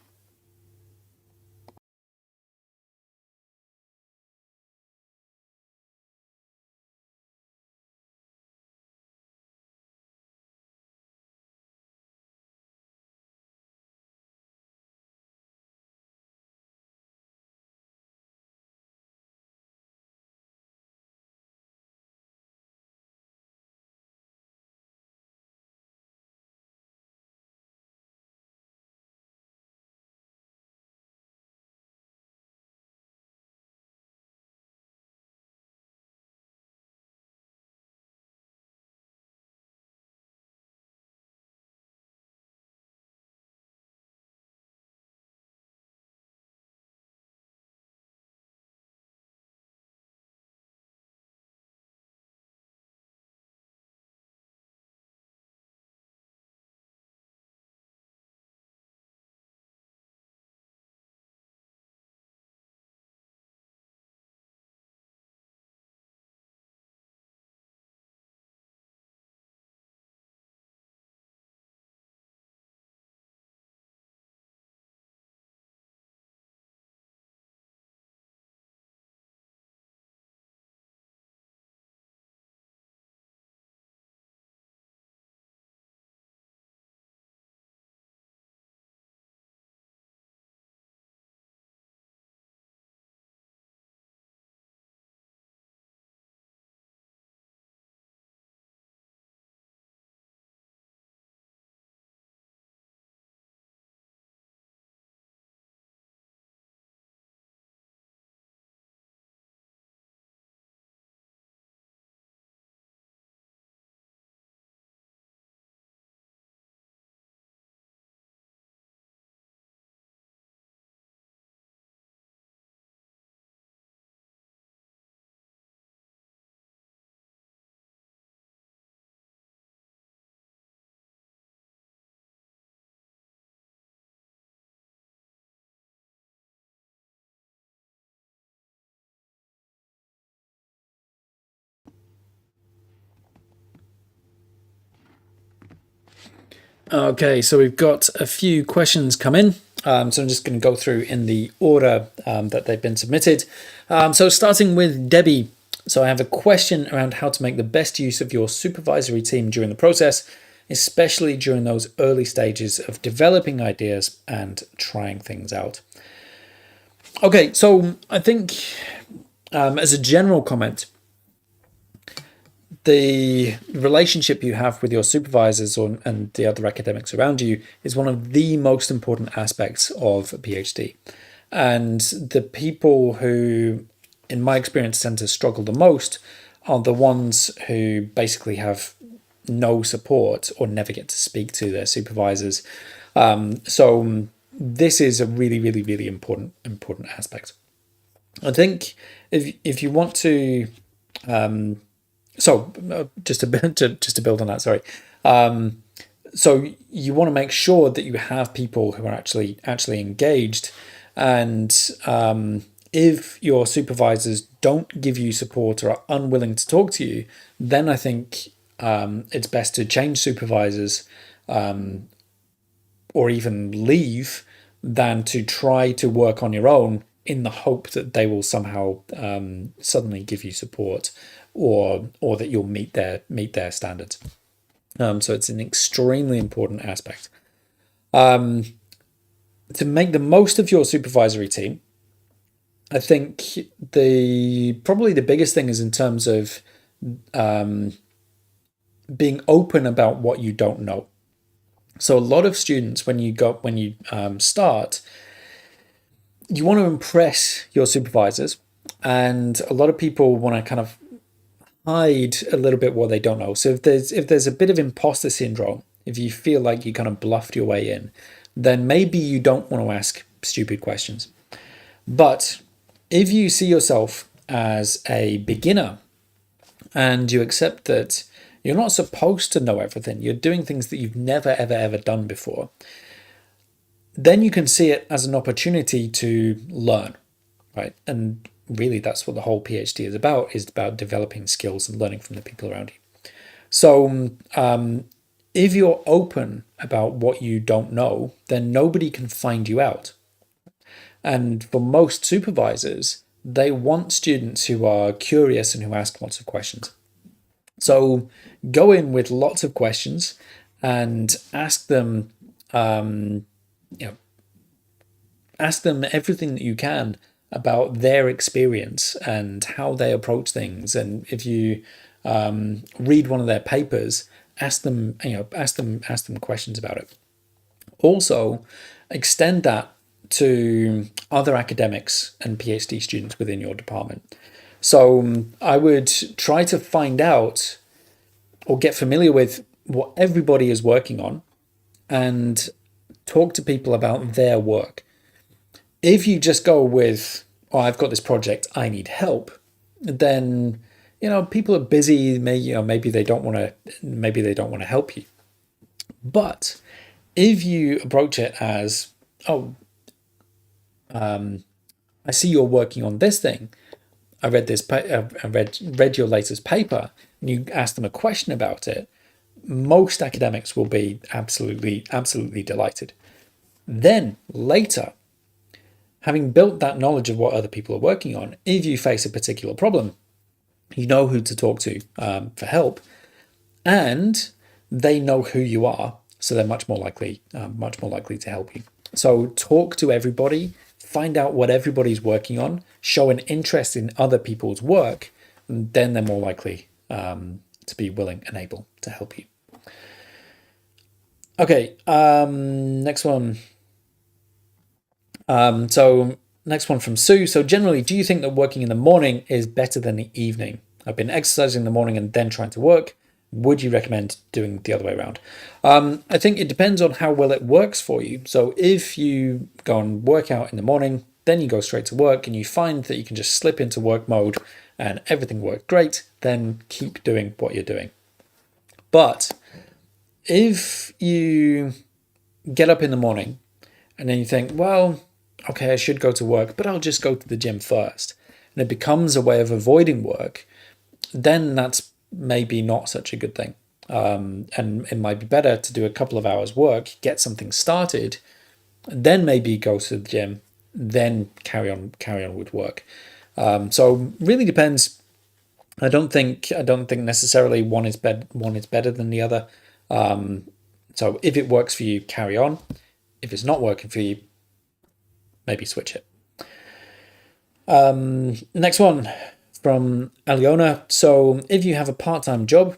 Speaker 1: Okay, so we've got a few questions come in. So I'm just going to go through in the order that they've been submitted. So starting with Debbie. So I have a question around how to make the best use of your supervisory team during the process, especially during those early stages of developing ideas and trying things out. Okay, so I think as a general comment, the relationship you have with your supervisors and the other academics around you is one of the most important aspects of a PhD. And the people who, in my experience, tend to struggle the most are the ones who basically have no support or never get to speak to their supervisors. So this is a really, really, really important aspect. I think if you want to just to build on that, sorry. So you want to make sure that you have people who are actually engaged, and if your supervisors don't give you support or are unwilling to talk to you, then I think it's best to change supervisors or even leave than to try to work on your own in the hope that they will somehow suddenly give you support or that you'll meet their standards. So it's an extremely important aspect. To make the most of your supervisory team, I think probably the biggest thing is in terms of being open about what you don't know. So a lot of students, when you start, you want to impress your supervisors, and a lot of people want to kind of hide a little bit what they don't know. So if there's a bit of imposter syndrome, if you feel like you kind of bluffed your way in, then maybe you don't want to ask stupid questions. But if you see yourself as a beginner and you accept that you're not supposed to know everything, you're doing things that you've never, ever, ever done before, then you can see it as an opportunity to learn, right? And really, that's what the whole PhD is about developing skills and learning from the people around you. So if you're open about what you don't know, then nobody can find you out. And for most supervisors, they want students who are curious and who ask lots of questions. So go in with lots of questions and ask them, ask them everything that you can about their experience and how they approach things. And if you read one of their papers, ask them questions about it. Also, extend that to other academics and PhD students within your department. So I would try to find out or get familiar with what everybody is working on and talk to people about their work. If you just go with, oh, I've got this project, I need help, then people are busy. Maybe they don't want to help you. But if you approach it as, oh, I see you're working on this thing. I read this. I read your latest paper, and you ask them a question about it. Most academics will be absolutely delighted. Then later, having built that knowledge of what other people are working on, if you face a particular problem, you know who to talk to for help, and they know who you are, so they're much more likely to help you. So talk to everybody, find out what everybody's working on, show an interest in other people's work, and then they're more likely to be willing and able to help you. Okay, next one. So next one from Sue. So generally, do you think that working in the morning is better than the evening? I've been exercising in the morning and then trying to work. Would you recommend doing the other way around? I think it depends on how well it works for you. So if you go and work out in the morning, then you go straight to work and you find that you can just slip into work mode and everything worked great, then keep doing what you're doing. But if you get up in the morning and then you think, well, okay, I should go to work, but I'll just go to the gym first, and it becomes a way of avoiding work, then that's maybe not such a good thing. And it might be better to do a couple of hours work, get something started, then maybe go to the gym, then carry on with work. So really depends. I don't think necessarily one is better than the other. So if it works for you, carry on. If it's not working for you, maybe switch it. Next one from Aliona. So if you have a part-time job,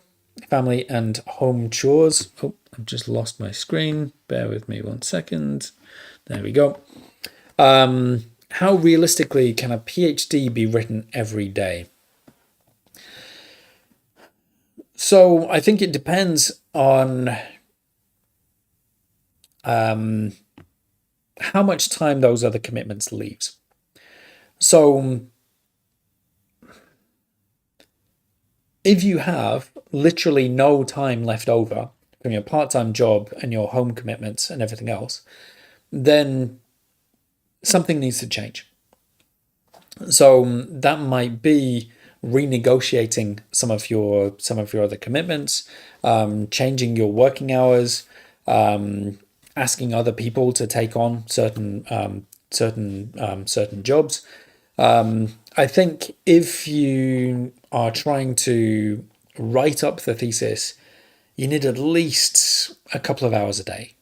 Speaker 1: family and home chores. Oh, I've just lost my screen. Bear with me 1 second. There we go. How realistically can a PhD be written every day? So I think it depends on how much time those other commitments leaves. So if you have literally no time left over from your part-time job and your home commitments and everything else, then something needs to change. So that might be renegotiating some of your other commitments, changing your working hours, asking other people to take on certain jobs. I think if you are trying to write up the thesis, you need at least a couple of hours a day,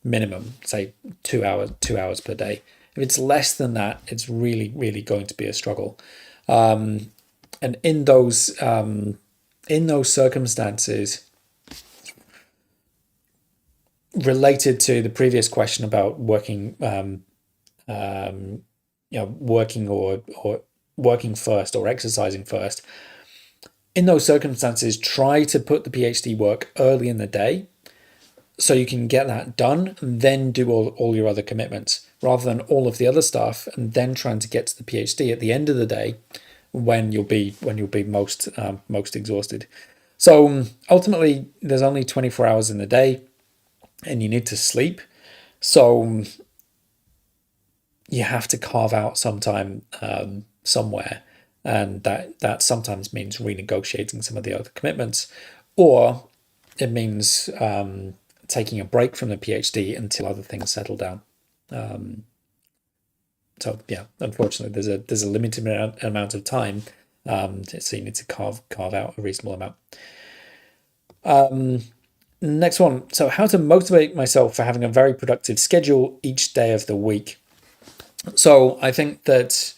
Speaker 1: minimum, say 2 hours per day. If it's less than that, it's really, really going to be a struggle. And in those circumstances, related to the previous question about working, working or working first or exercising first, in those circumstances, try to put the PhD work early in the day so you can get that done and then do all your other commitments, rather than all of the other stuff and then trying to get to the PhD at the end of the day when you'll be most exhausted. So ultimately, there's only 24 hours in the day, and you need to sleep. So you have to carve out some time somewhere, and that sometimes means renegotiating some of the other commitments, or it means taking a break from the PhD until other things settle down. So yeah, unfortunately, there's a limited amount of time, so you need to carve out a reasonable amount. Next one. So, how to motivate myself for having a very productive schedule each day of the week. So, I think that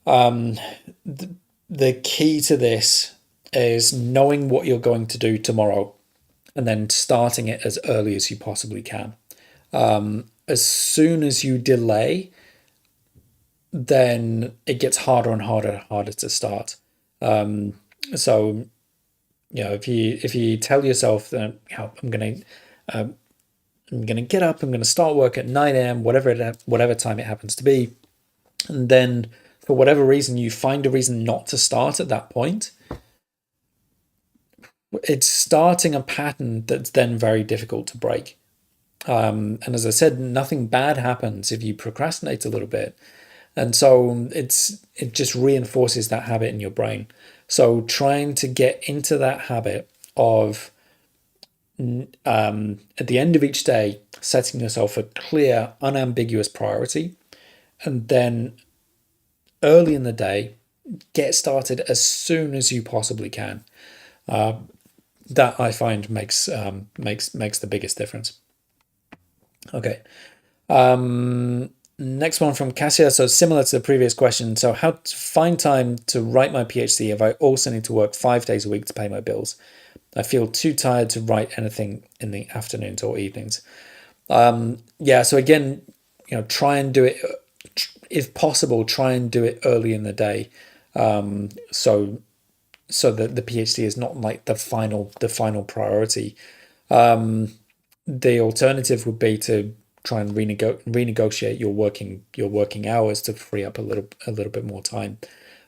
Speaker 1: the key to this is knowing what you're going to do tomorrow, and then starting it as early as you possibly can. As soon as you delay, then it gets harder and harder to start. So, if you tell yourself that I'm gonna get up, I'm gonna start work at 9 a.m. whatever time it happens to be, and then for whatever reason you find a reason not to start at that point, it's starting a pattern that's then very difficult to break. And as I said, nothing bad happens if you procrastinate a little bit. And so it just reinforces that habit in your brain. So trying to get into that habit of at the end of each day, setting yourself a clear, unambiguous priority, and then early in the day, get started as soon as you possibly can. That I find makes the biggest difference. Okay. Next one from Cassia. So similar to the previous question. So how to find time to write my PhD if I also need to work 5 days a week to pay my bills? I feel too tired to write anything in the afternoons or evenings. So again, try and do it, if possible, try and do it early in the day. So that the PhD is not like the final priority. The alternative would be to try and renegotiate your working hours to free up a little bit more time.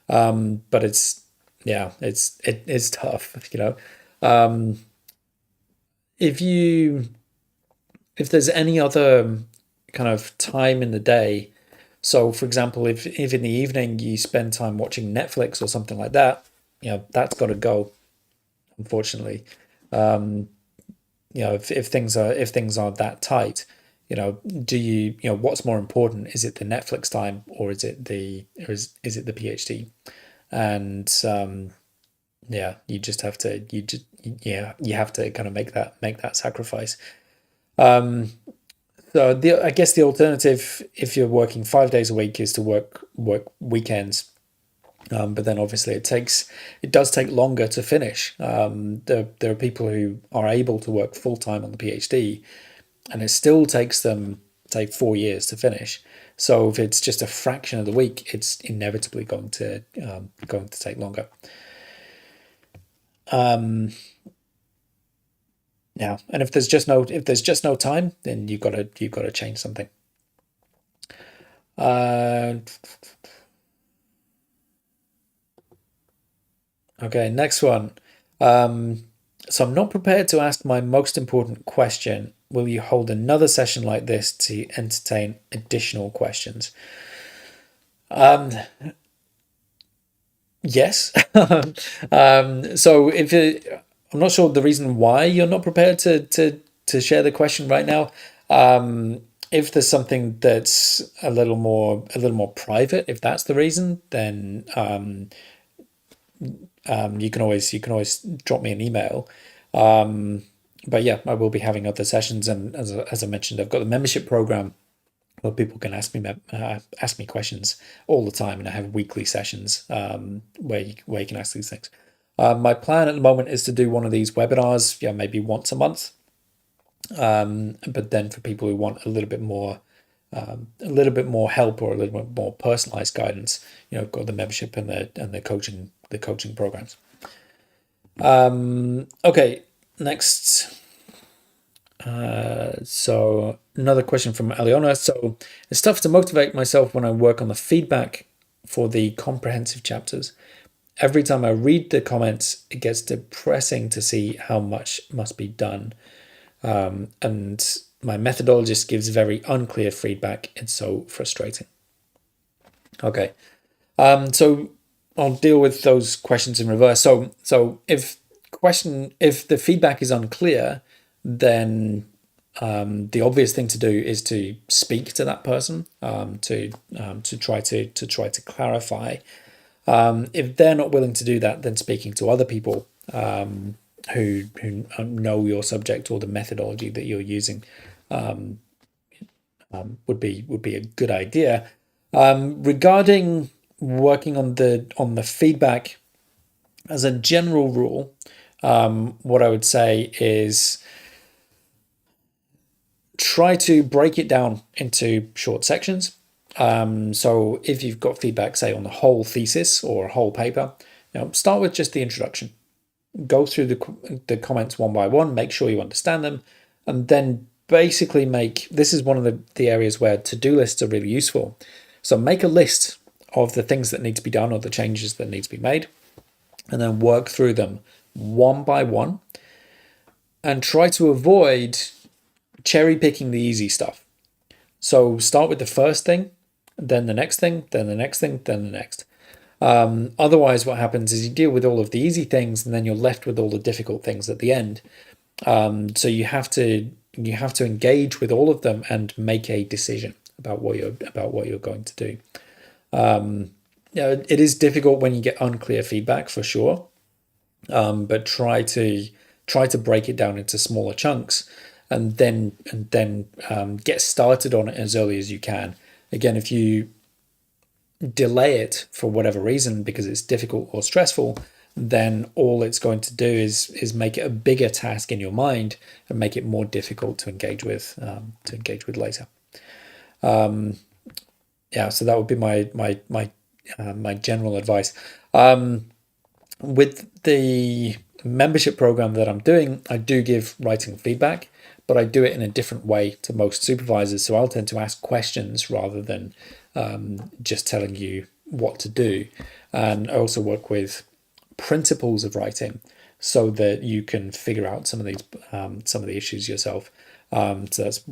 Speaker 1: But it's tough, if there's any other kind of time in the day. So for example, if in the evening you spend time watching Netflix or something like that, that's got to go, unfortunately. If things are that tight, do you what's more important? Is it the Netflix time, or is it the PhD? And you just have to you have to kind of make that sacrifice. So I guess the alternative, if you're working 5 days a week, is to work weekends. But then obviously it does take longer to finish. There are people who are able to work full time on the PhD, and it still takes them 4 years to finish. So if it's just a fraction of the week, it's inevitably going to take longer. Now, and if there's just no time, then you've got to change something. Okay, next one. So I'm not prepared to ask my most important question. Will you hold another session like this to entertain additional questions? Yes. So I'm not sure the reason why you're not prepared to share the question right now. If there's something that's a little more private, if that's the reason, then you can always drop me an email. But yeah, I will be having other sessions, and as I mentioned, I've got the membership program where people can ask me questions all the time, and I have weekly sessions where you can ask these things. My plan at the moment is to do one of these webinars, maybe once a month. But then for people who want a little bit more help or a little bit more personalized guidance, got the membership and the coaching programs. Okay, next. So another question from Aliona. So it's tough to motivate myself when I work on the feedback for the comprehensive chapters. Every time I read the comments, it gets depressing to see how much must be done. And my methodologist gives very unclear feedback. It's so frustrating. Okay. So I'll deal with those questions in reverse. So if the feedback is unclear, then the obvious thing to do is to speak to that person, to try to clarify. If they're not willing to do that, then speaking to other people who know your subject or the methodology that you're using would be a good idea. Regarding working on the feedback, as a general rule, what I would say is try to break it down into short sections. So if you've got feedback, say on the whole thesis or a whole paper, start with just the introduction. Go through the comments one by one, make sure you understand them, and then basically this is one of the areas where to-do lists are really useful. So make a list of the things that need to be done or the changes that need to be made, and then work through them one by one, and try to avoid cherry picking the easy stuff. So start with the first thing, then the next thing, then the next thing, then the next. Otherwise, what happens is you deal with all of the easy things, and then you're left with all the difficult things at the end. So you have to engage with all of them and make a decision about what you're going to do. It is difficult when you get unclear feedback, for sure, but try to break it down into smaller chunks, and then get started on it as early as you can. Again, if you delay it for whatever reason because it's difficult or stressful, then all it's going to do is make it a bigger task in your mind and make it more difficult to engage with later. So that would be my general advice. With the membership program that I'm doing, I do give writing feedback, but I do it in a different way to most supervisors. So I'll tend to ask questions rather than just telling you what to do. And I also work with principles of writing so that you can figure out some of the issues yourself. So that's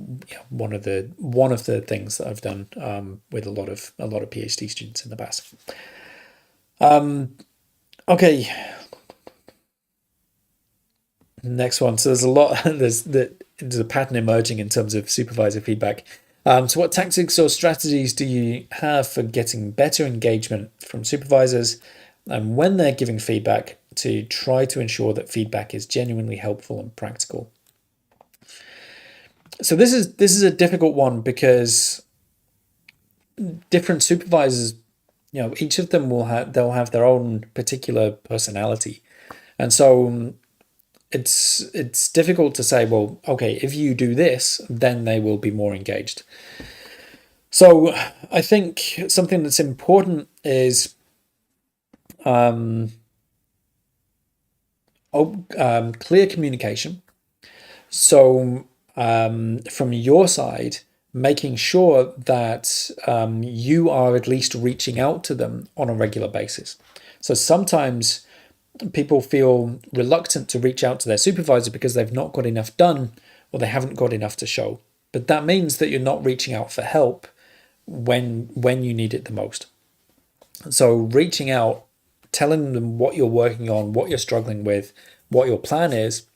Speaker 1: one of the things that I've done with a lot of PhD students in the past. Okay. Next one. So there's a lot. There's a pattern emerging in terms of supervisor feedback. So what tactics or strategies do you have for getting better engagement from supervisors, and when they're giving feedback, to try to ensure that feedback is genuinely helpful and practical? So this is a difficult one because different supervisors, each of them they'll have their own particular personality, and so it's difficult to say, well, okay, if you do this, then they will be more engaged. So I think something that's important is clear communication. So from your side, making sure that you are at least reaching out to them on a regular basis. So sometimes people feel reluctant to reach out to their supervisor because they've not got enough done or they haven't got enough to show. But that means that you're not reaching out for help when you need it the most. So reaching out, telling them what you're working on, what you're struggling with, what your plan is,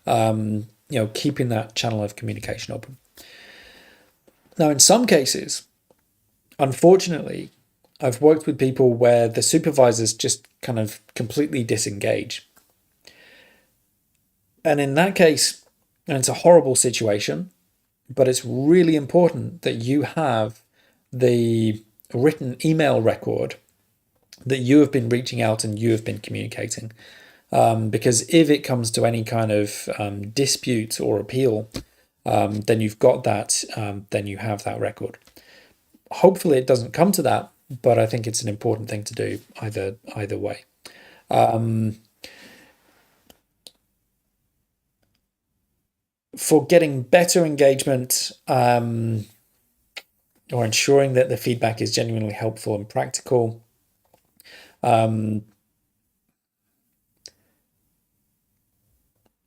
Speaker 1: keeping that channel of communication open. Now, in some cases, unfortunately, I've worked with people where the supervisors just kind of completely disengage. And in that case, and it's a horrible situation, but it's really important that you have the written email record that you have been reaching out and you have been communicating. Because if it comes to any kind of dispute or appeal, then you've got that, then you have that record. Hopefully it doesn't come to that, but I think it's an important thing to do either way. For getting better engagement, or ensuring that the feedback is genuinely helpful and practical, it's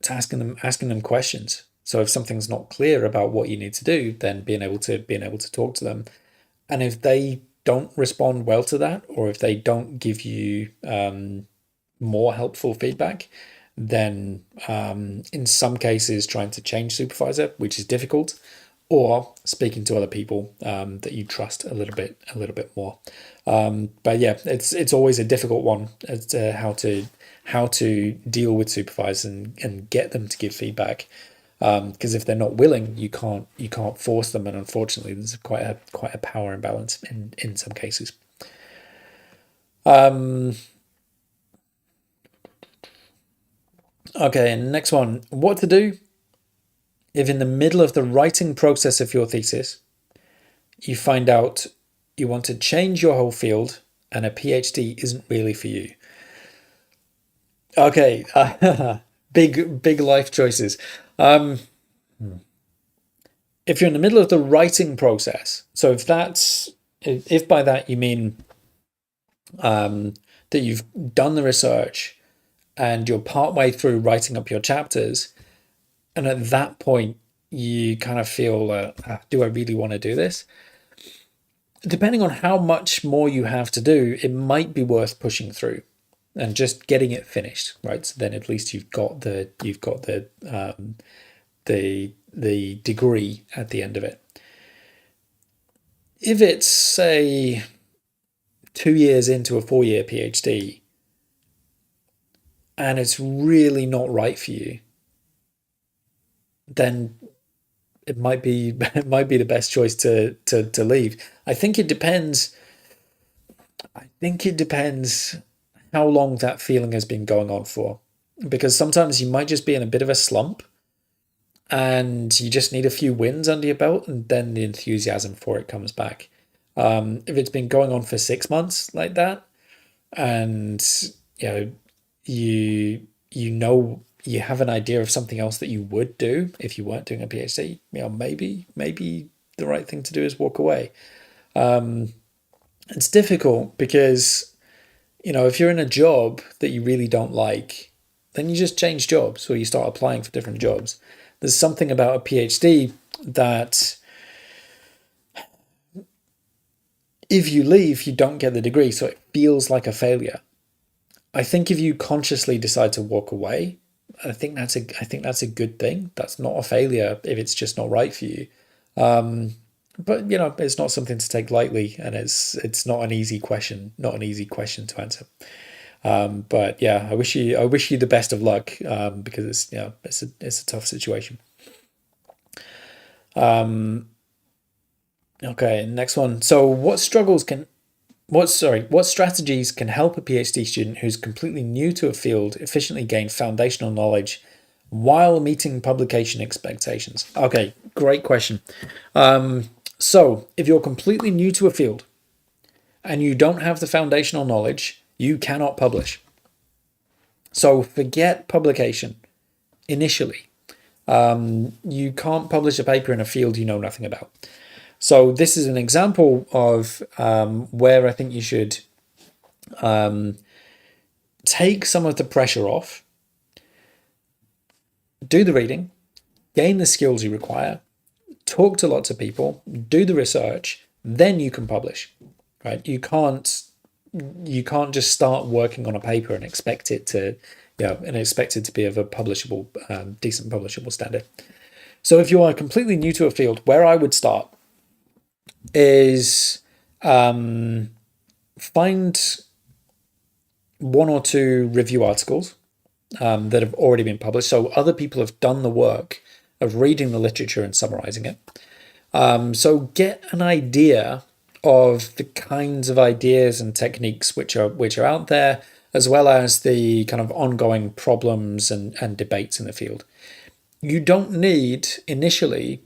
Speaker 1: asking them questions. So if something's not clear about what you need to do, then being able to talk to them. And if they don't respond well to that, or if they don't give you more helpful feedback, then in some cases trying to change supervisor, which is difficult, or speaking to other people that you trust a little bit more. But yeah, it's always a difficult one as to how to deal with supervisors and get them to give feedback. Because if they're not willing, you can't force them, and unfortunately, there's quite a power imbalance in some cases. Okay, and next one: what to do if in the middle of the writing process of your thesis, you find out you want to change your whole field and a PhD isn't really for you. Okay, big life choices. If you're in the middle of the writing process, so if by that you mean that you've done the research and you're partway through writing up your chapters, and at that point you kind of feel, do I really want to do this? Depending on how much more you have to do, it might be worth pushing through and just getting it finished, right? So then at least you've got the degree at the end of it. If it's, say, 2 years into a 4-year PhD and it's really not right for you, then it might be the best choice to leave. I think it depends how long that feeling has been going on for, because sometimes you might just be in a bit of a slump and you just need a few wins under your belt, and then the enthusiasm for it comes back. If it's been going on for 6 months like that, and you you have an idea of something else that you would do if you weren't doing a PhD, maybe the right thing to do is walk away. It's difficult because if you're in a job that you really don't like, then you just change jobs or you start applying for different jobs. There's something about a PhD that if you leave, you don't get the degree, so it feels like a failure. I think if you consciously decide to walk away, I think that's a good thing. That's not a failure if it's just not right for you. But it's not something to take lightly, and it's not an easy question to answer. But yeah, I wish you the best of luck, because it's a tough situation. Okay, next one. So what strategies can help a PhD student who's completely new to a field efficiently gain foundational knowledge while meeting publication expectations? Okay, great question. So if you're completely new to a field and you don't have the foundational knowledge, you cannot publish. So forget publication initially. You can't publish a paper in a field you know nothing about. So this is an example of where I think you should take some of the pressure off, do the reading, gain the skills you require, talk to lots of people, do the research, then you can publish, right? You can't just start working on a paper and expect it to be of a publishable, decent publishable standard. So if you are completely new to a field, where I would start is find 1 or 2 review articles that have already been published. So other people have done the work of reading the literature and summarizing it. So get an idea of the kinds of ideas and techniques which are out there, as well as the kind of ongoing problems and debates in the field. You don't need initially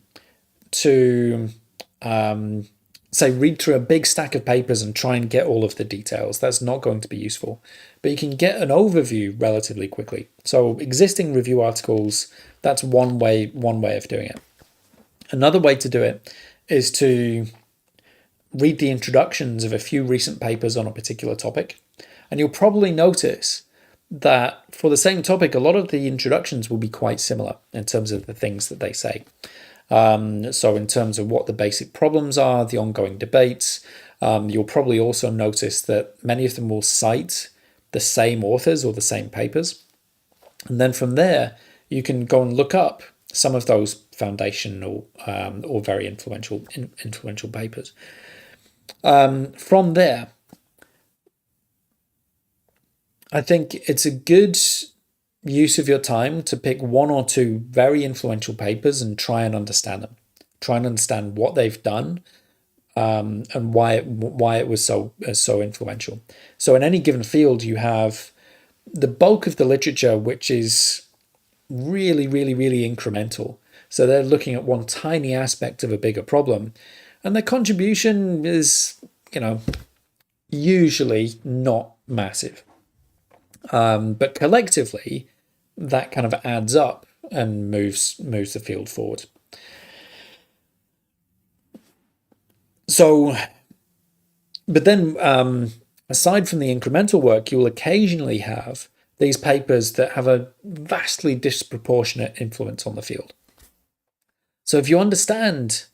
Speaker 1: to say read through a big stack of papers and try and get all of the details. That's not going to be useful. But you can get an overview relatively quickly. So existing review articles, that's one way of doing it. Another way to do it is to read the introductions of a few recent papers on a particular topic. And you'll probably notice that for the same topic, a lot of the introductions will be quite similar in terms of the things that they say. So in terms of what the basic problems are, the ongoing debates, you'll probably also notice that many of them will cite the same authors or the same papers. And then from there, you can go and look up some of those foundational or very influential papers. From there, I think it's a good use of your time to pick one or two very influential papers and try and understand them. Try and understand what they've done and why it was so influential. So in any given field, you have the bulk of the literature, which is really, really, really incremental. So they're looking at one tiny aspect of a bigger problem, and their contribution is, usually not massive. But collectively, that kind of adds up and moves the field forward. So, but then aside from the incremental work, you'll occasionally have these papers that have a vastly disproportionate influence on the field. So if you understand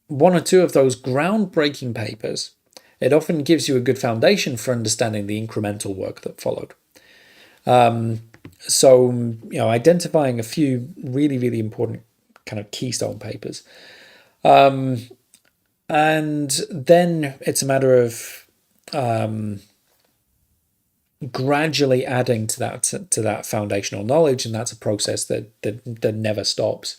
Speaker 1: one or two of those groundbreaking papers, it often gives you a good foundation for understanding the incremental work that followed. So, identifying a few really, really important kind of keystone papers. And then it's a matter of gradually adding to that foundational knowledge, and that's a process that never stops.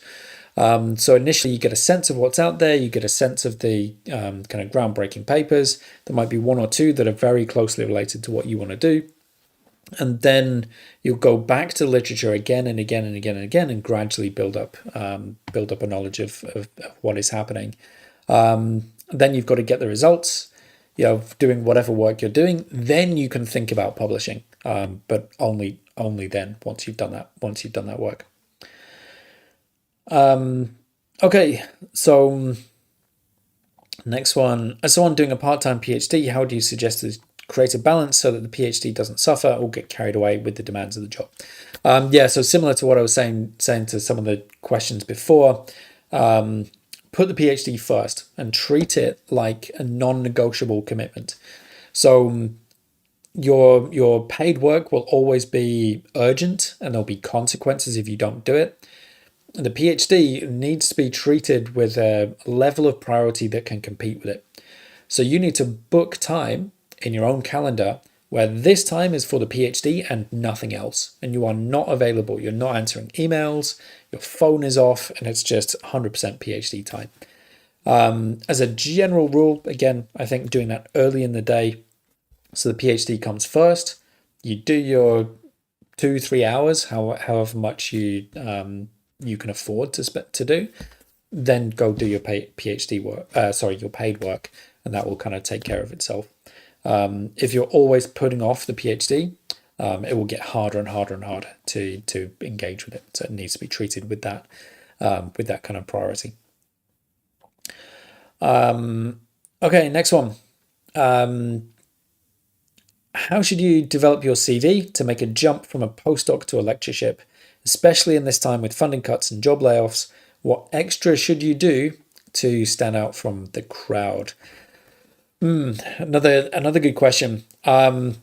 Speaker 1: So initially you get a sense of what's out there, you get a sense of the kind of groundbreaking papers. There might be one or two that are very closely related to what you want to do. And then you'll go back to literature again and again and again and again and gradually build up a knowledge of what is happening. Then you've got to get the results, doing whatever work you're doing. Then you can think about publishing, but only then once you've done that work. Okay, so next one. As someone doing a part-time PhD, how do you suggest to create a balance so that the PhD doesn't suffer or get carried away with the demands of the job? So similar to what I was saying to some of the questions before, put the PhD first and treat it like a non-negotiable commitment. So your paid work will always be urgent and there'll be consequences if you don't do it. The PhD needs to be treated with a level of priority that can compete with it. So you need to book time in your own calendar where this time is for the PhD and nothing else. And you are not available. You're not answering emails, your phone is off, and it's just 100% PhD time. As a general rule, again, I think doing that early in the day, so the PhD comes first. You do your 2-3 hours, however much you can afford to do, then go do your PhD work. Your paid work, and that will kind of take care of itself. If you're always putting off the PhD, it will get harder and harder and harder to engage with it. So it needs to be treated with that kind of priority. Okay, next one. How should you develop your CV to make a jump from a postdoc to a lectureship, especially in this time with funding cuts and job layoffs? What extra should you do to stand out from the crowd? Another good question. I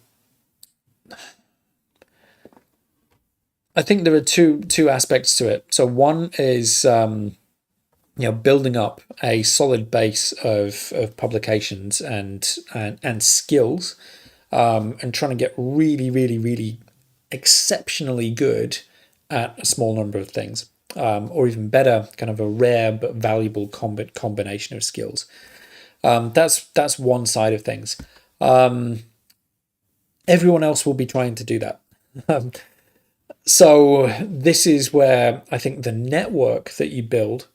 Speaker 1: think there are two aspects to it. So one is building up a solid base of publications and skills, and trying to get really, really, really exceptionally good at a small number of things. or even better, kind of a rare but valuable combination of skills. That's one side of things. Everyone else will be trying to do that. So this is where I think the network that you build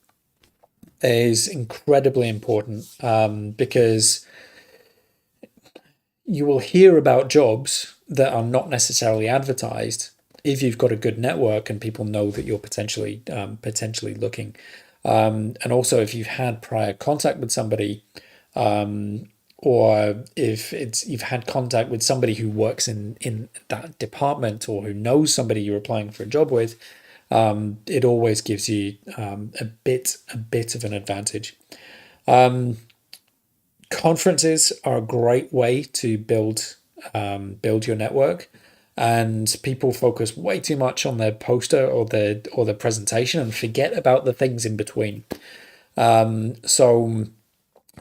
Speaker 1: is incredibly important, because you will hear about jobs that are not necessarily advertised if you've got a good network and people know that you're potentially looking. And also, if you've had prior contact with somebody, or if you've had contact with somebody who works in that department, or who knows somebody you're applying for a job with, it always gives you a bit of an advantage. Conferences are a great way to build your network, and people focus way too much on their poster or their presentation and forget about the things in between.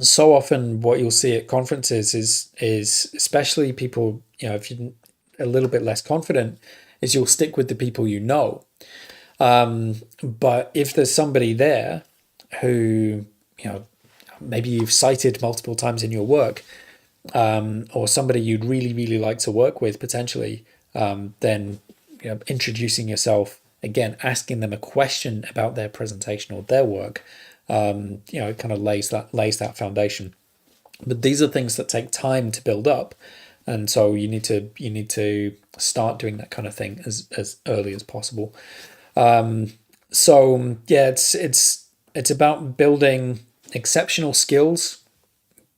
Speaker 1: So often what you'll see at conferences is especially people, if you're a little bit less confident, is you'll stick with the people you know. But if there's somebody there who, maybe you've cited multiple times in your work, or somebody you'd really, really like to work with potentially, then introducing yourself, again, asking them a question about their presentation or their work, it kind of lays that foundation. But these are things that take time to build up, and so you need to start doing that kind of thing as early as possible. So yeah, it's about building exceptional skills,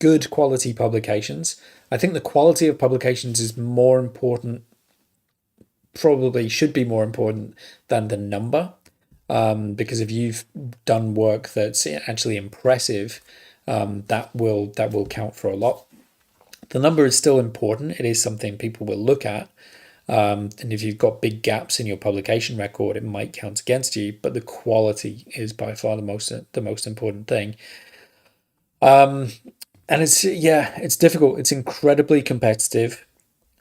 Speaker 1: good quality publications. I think the quality of publications is more important, probably should be more important than the number, because if you've done work that's actually impressive, that will count for a lot. The number is still important. It is something people will look at. And if you've got big gaps in your publication record, it might count against you. But the quality is by far the most important thing. And it's difficult. It's incredibly competitive,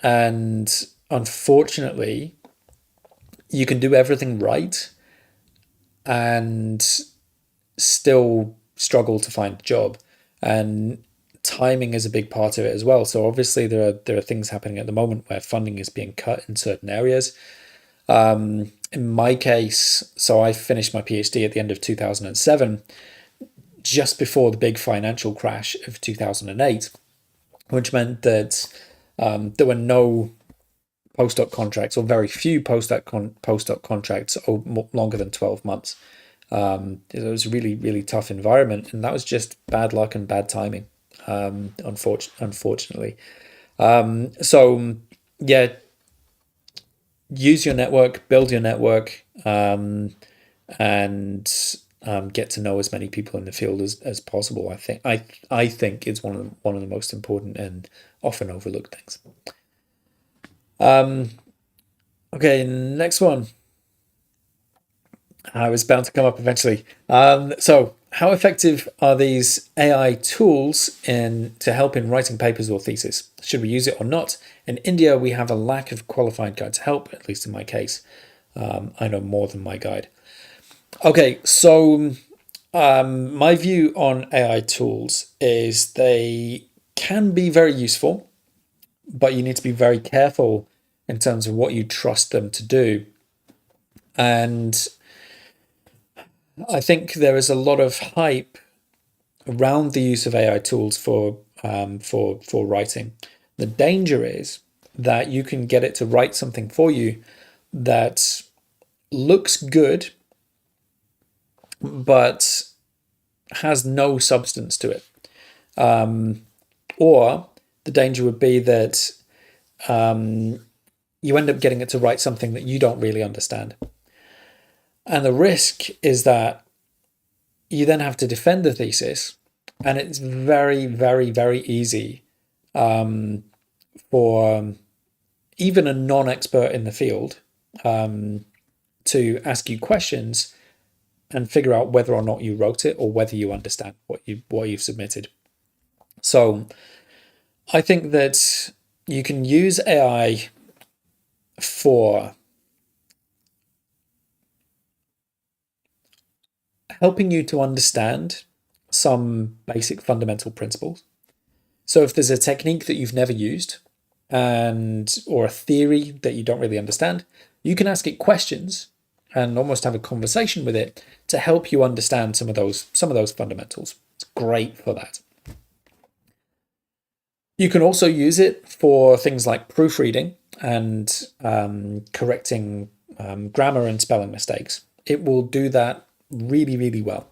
Speaker 1: and unfortunately, you can do everything right and still struggle to find a job. And timing is a big part of it as well. So obviously there are things happening at the moment where funding is being cut in certain areas. In my case, so I finished my PhD at the end of 2007, just before the big financial crash of 2008, which meant that there were no postdoc contracts, or very few postdoc contracts longer than 12 months. It was a really, really tough environment, and that was just bad luck and bad timing, unfortunately. So yeah, use your network, build your network, and get to know as many people in the field as possible. I think it's one of the most important and often overlooked things. Okay, next one. I was bound to come up eventually. So, how effective are these AI tools to help in writing papers or thesis? Should we use it or not? In India, we have a lack of qualified guides to help, at least in my case. I know more than my guide. Okay, so my view on AI tools is they can be very useful, but you need to be very careful in terms of what you trust them to do. And I think there is a lot of hype around the use of AI tools for writing. The danger is that you can get it to write something for you that looks good, but has no substance to it. Or the danger would be that you end up getting it to write something that you don't really understand. And the risk is that you then have to defend the thesis, and it's very, very, very easy for even a non-expert in the field to ask you questions and figure out whether or not you wrote it or whether you understand what you've submitted. So I think that you can use AI for helping you to understand some basic fundamental principles. So if there's a technique that you've never used or a theory that you don't really understand, you can ask it questions and almost have a conversation with it to help you understand some of those fundamentals. It's great for that. You can also use it for things like proofreading and correcting grammar and spelling mistakes. It will do that really, really well.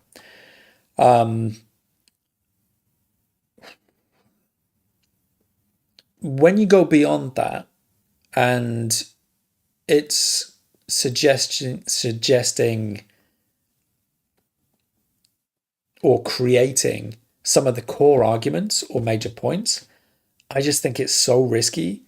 Speaker 1: When you go beyond that, and it's suggesting or creating some of the core arguments or major points, I just think it's so risky.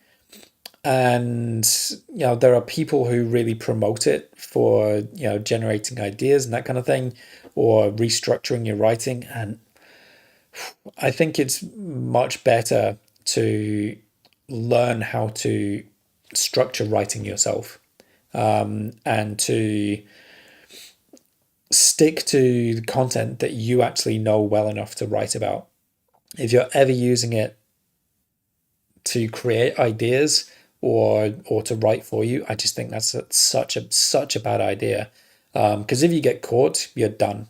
Speaker 1: And there are people who really promote it for generating ideas and that kind of thing, or restructuring your writing. And I think it's much better to learn how to structure writing yourself, and to stick to the content that you actually know well enough to write about. If you're ever using it to create ideas or to write for you, I just think that's such a bad idea. Because if you get caught, you're done.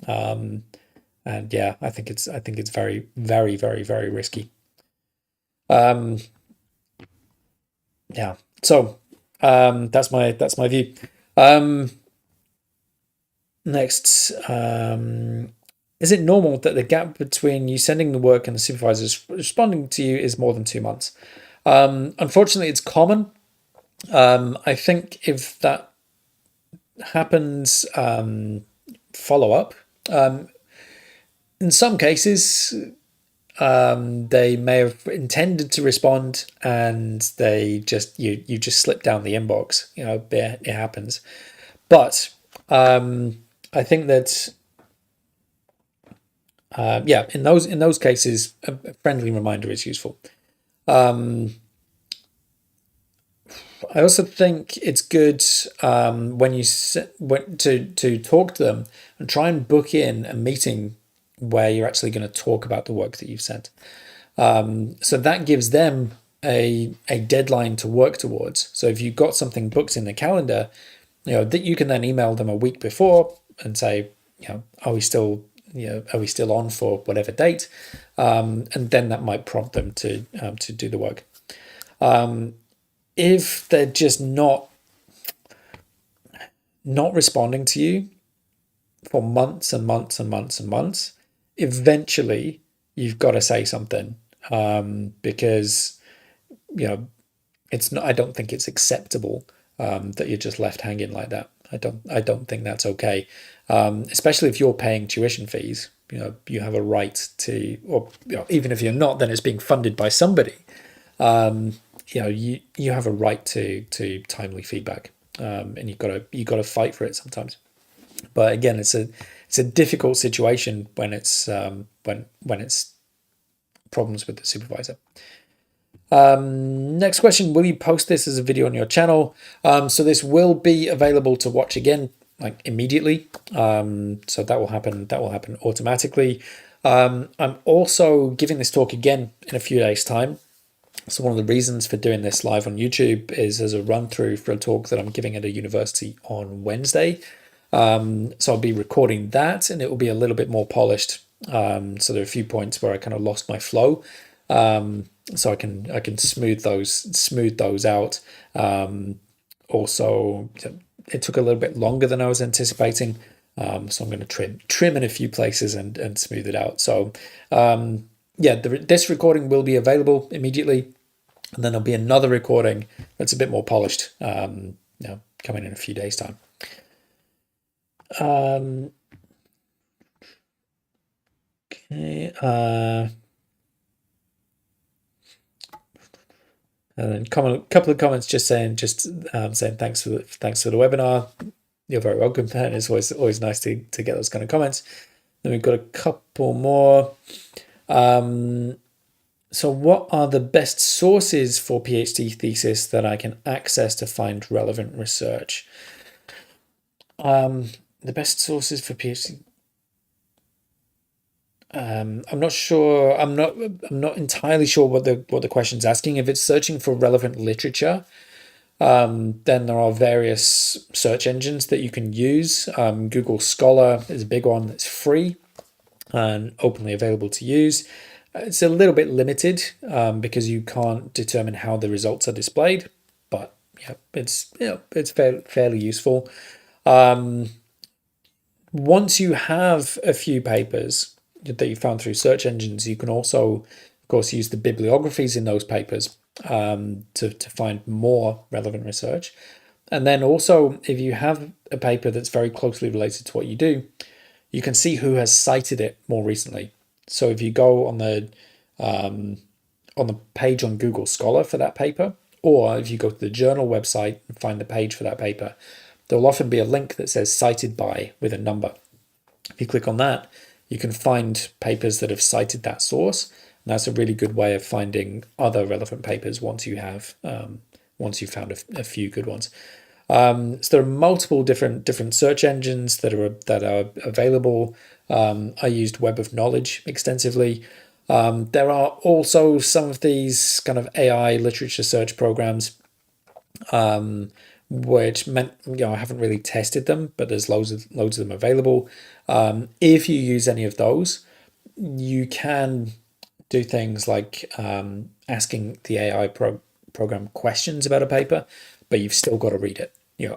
Speaker 1: And yeah, I think it's very, very, very, very risky. Yeah. So that's my view. Next, is it normal that the gap between you sending the work and the supervisors responding to you is more than 2 months? Unfortunately, it's common. I think if that happens, follow up. In some cases, they may have intended to respond and they just you just slip down the inbox. It happens. But I think that in those cases, a friendly reminder is useful. I also think it's good when you to talk to them and try and book in a meeting where you're actually going to talk about the work that you've sent. So that gives them a deadline to work towards. So if you've got something booked in the calendar, that you can then email them a week before and say, are we still on for whatever date? And then that might prompt them to do the work. If they're just not responding to you for months and months and months and months, eventually you've got to say something, because it's not. I don't think it's acceptable that you're just left hanging like that. I don't think that's okay, especially if you're paying tuition fees. You have a right to, or even if you're not, then it's being funded by somebody. You have a right to timely feedback, and you've got to fight for it sometimes. But again, it's a difficult situation when it's problems with the supervisor. Next question: will you post this as a video on your channel? So this will be available to watch again, like immediately. So that will happen automatically. I'm also giving this talk again in a few days' time. So one of the reasons for doing this live on YouTube is as a run through for a talk that I'm giving at a university on Wednesday. So I'll be recording that, and it will be a little bit more polished. So there are a few points where I kind of lost my flow. So I can smooth those out. Also, it took a little bit longer than I was anticipating. So I'm going to trim in a few places and smooth it out. So this recording will be available immediately, and then there'll be another recording that's a bit more polished, coming in a few days' time. Okay. And then couple of comments just saying thanks for the webinar. You're very welcome. And it's always nice to get those kind of comments. Then we've got a couple more. So what are the best sources for PhD thesis that I can access to find relevant research? The best sources for PhD. I'm not sure. I'm not entirely sure what the question's asking. If it's searching for relevant literature, then there are various search engines that you can use. Google Scholar is a big one that's free and openly available to use. It's a little bit limited because you can't determine how the results are displayed, but yeah, it's fairly useful. Once you have a few papers that you found through search engines, you can also, of course, use the bibliographies in those papers to find more relevant research. And then also, if you have a paper that's very closely related to what you do, you can see who has cited it more recently. So if you go on the page on Google Scholar for that paper, or if you go to the journal website and find the page for that paper, there will often be a link that says cited by with a number. If you click on that, you can find papers that have cited that source. And that's a really good way of finding other relevant papers once you have once you've found a few good ones. So there are multiple different search engines that are available. I used Web of Knowledge extensively. There are also some of these kind of AI literature search programs, which meant I haven't really tested them, but there's loads of them available. If you use any of those, you can do things like asking the AI program questions about a paper, but you've still got to read it.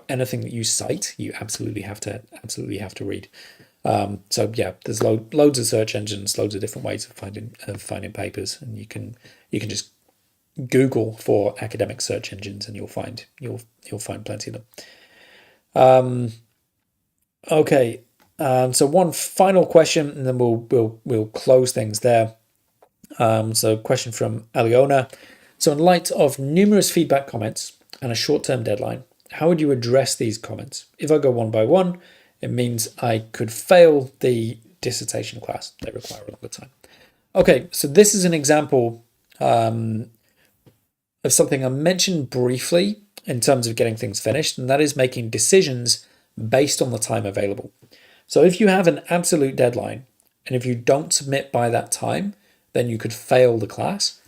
Speaker 1: Anything that you cite, you absolutely have to read. So yeah, there's loads of search engines, loads of different ways of finding papers, and you can just Google for academic search engines, and you'll find plenty of them. Okay, so one final question, and then we'll close things there. So question from Aliona. So in light of numerous feedback comments and a short-term deadline, how would you address these comments? If I go one by one, it means I could fail the dissertation class. They require a longer time. Okay, so this is an example of something I mentioned briefly in terms of getting things finished, and that is making decisions based on the time available. So if you have an absolute deadline, and if you don't submit by that time, then you could fail the class.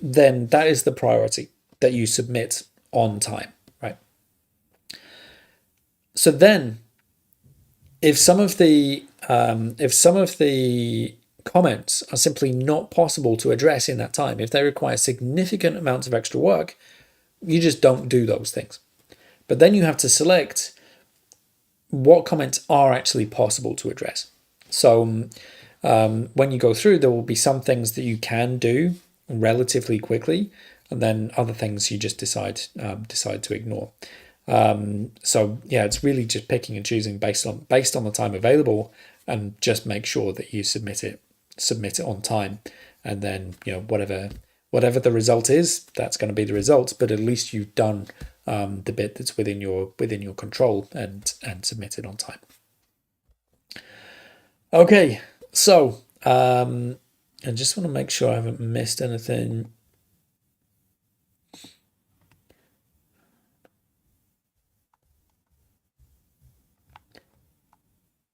Speaker 1: Then that is the priority, that you submit on time, right? So then, if some of the comments are simply not possible to address in that time, if they require significant amounts of extra work, you just don't do those things. But then you have to select what comments are actually possible to address. So when you go through, there will be some things that you can do relatively quickly, and then other things you just decide to ignore. So yeah, it's really just picking and choosing based on the time available, and just make sure that you submit it on time, and then whatever the result is, that's going to be the result. But at least you've done the bit that's within your control and submit it on time. Okay, so I just want to make sure I haven't missed anything.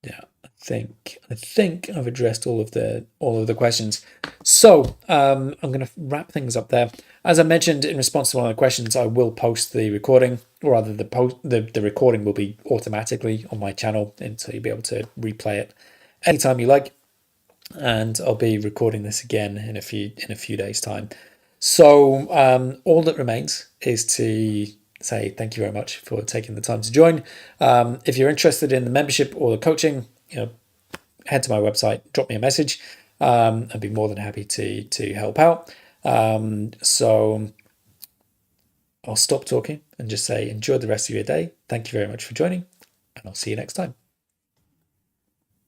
Speaker 1: Yeah, I think I've addressed all of the questions. So I'm going to wrap things up there. As I mentioned in response to one of the questions, I will post the recording, or rather the recording will be automatically on my channel, and so you'll be able to replay it anytime you like. And I'll be recording this again in a few days' time. So all that remains is to say thank you very much for taking the time to join. If you're interested in the membership or the coaching, head to my website, drop me a message. I'd be more than happy to help out. So I'll stop talking and just say enjoy the rest of your day. Thank you very much for joining, and I'll see you next time.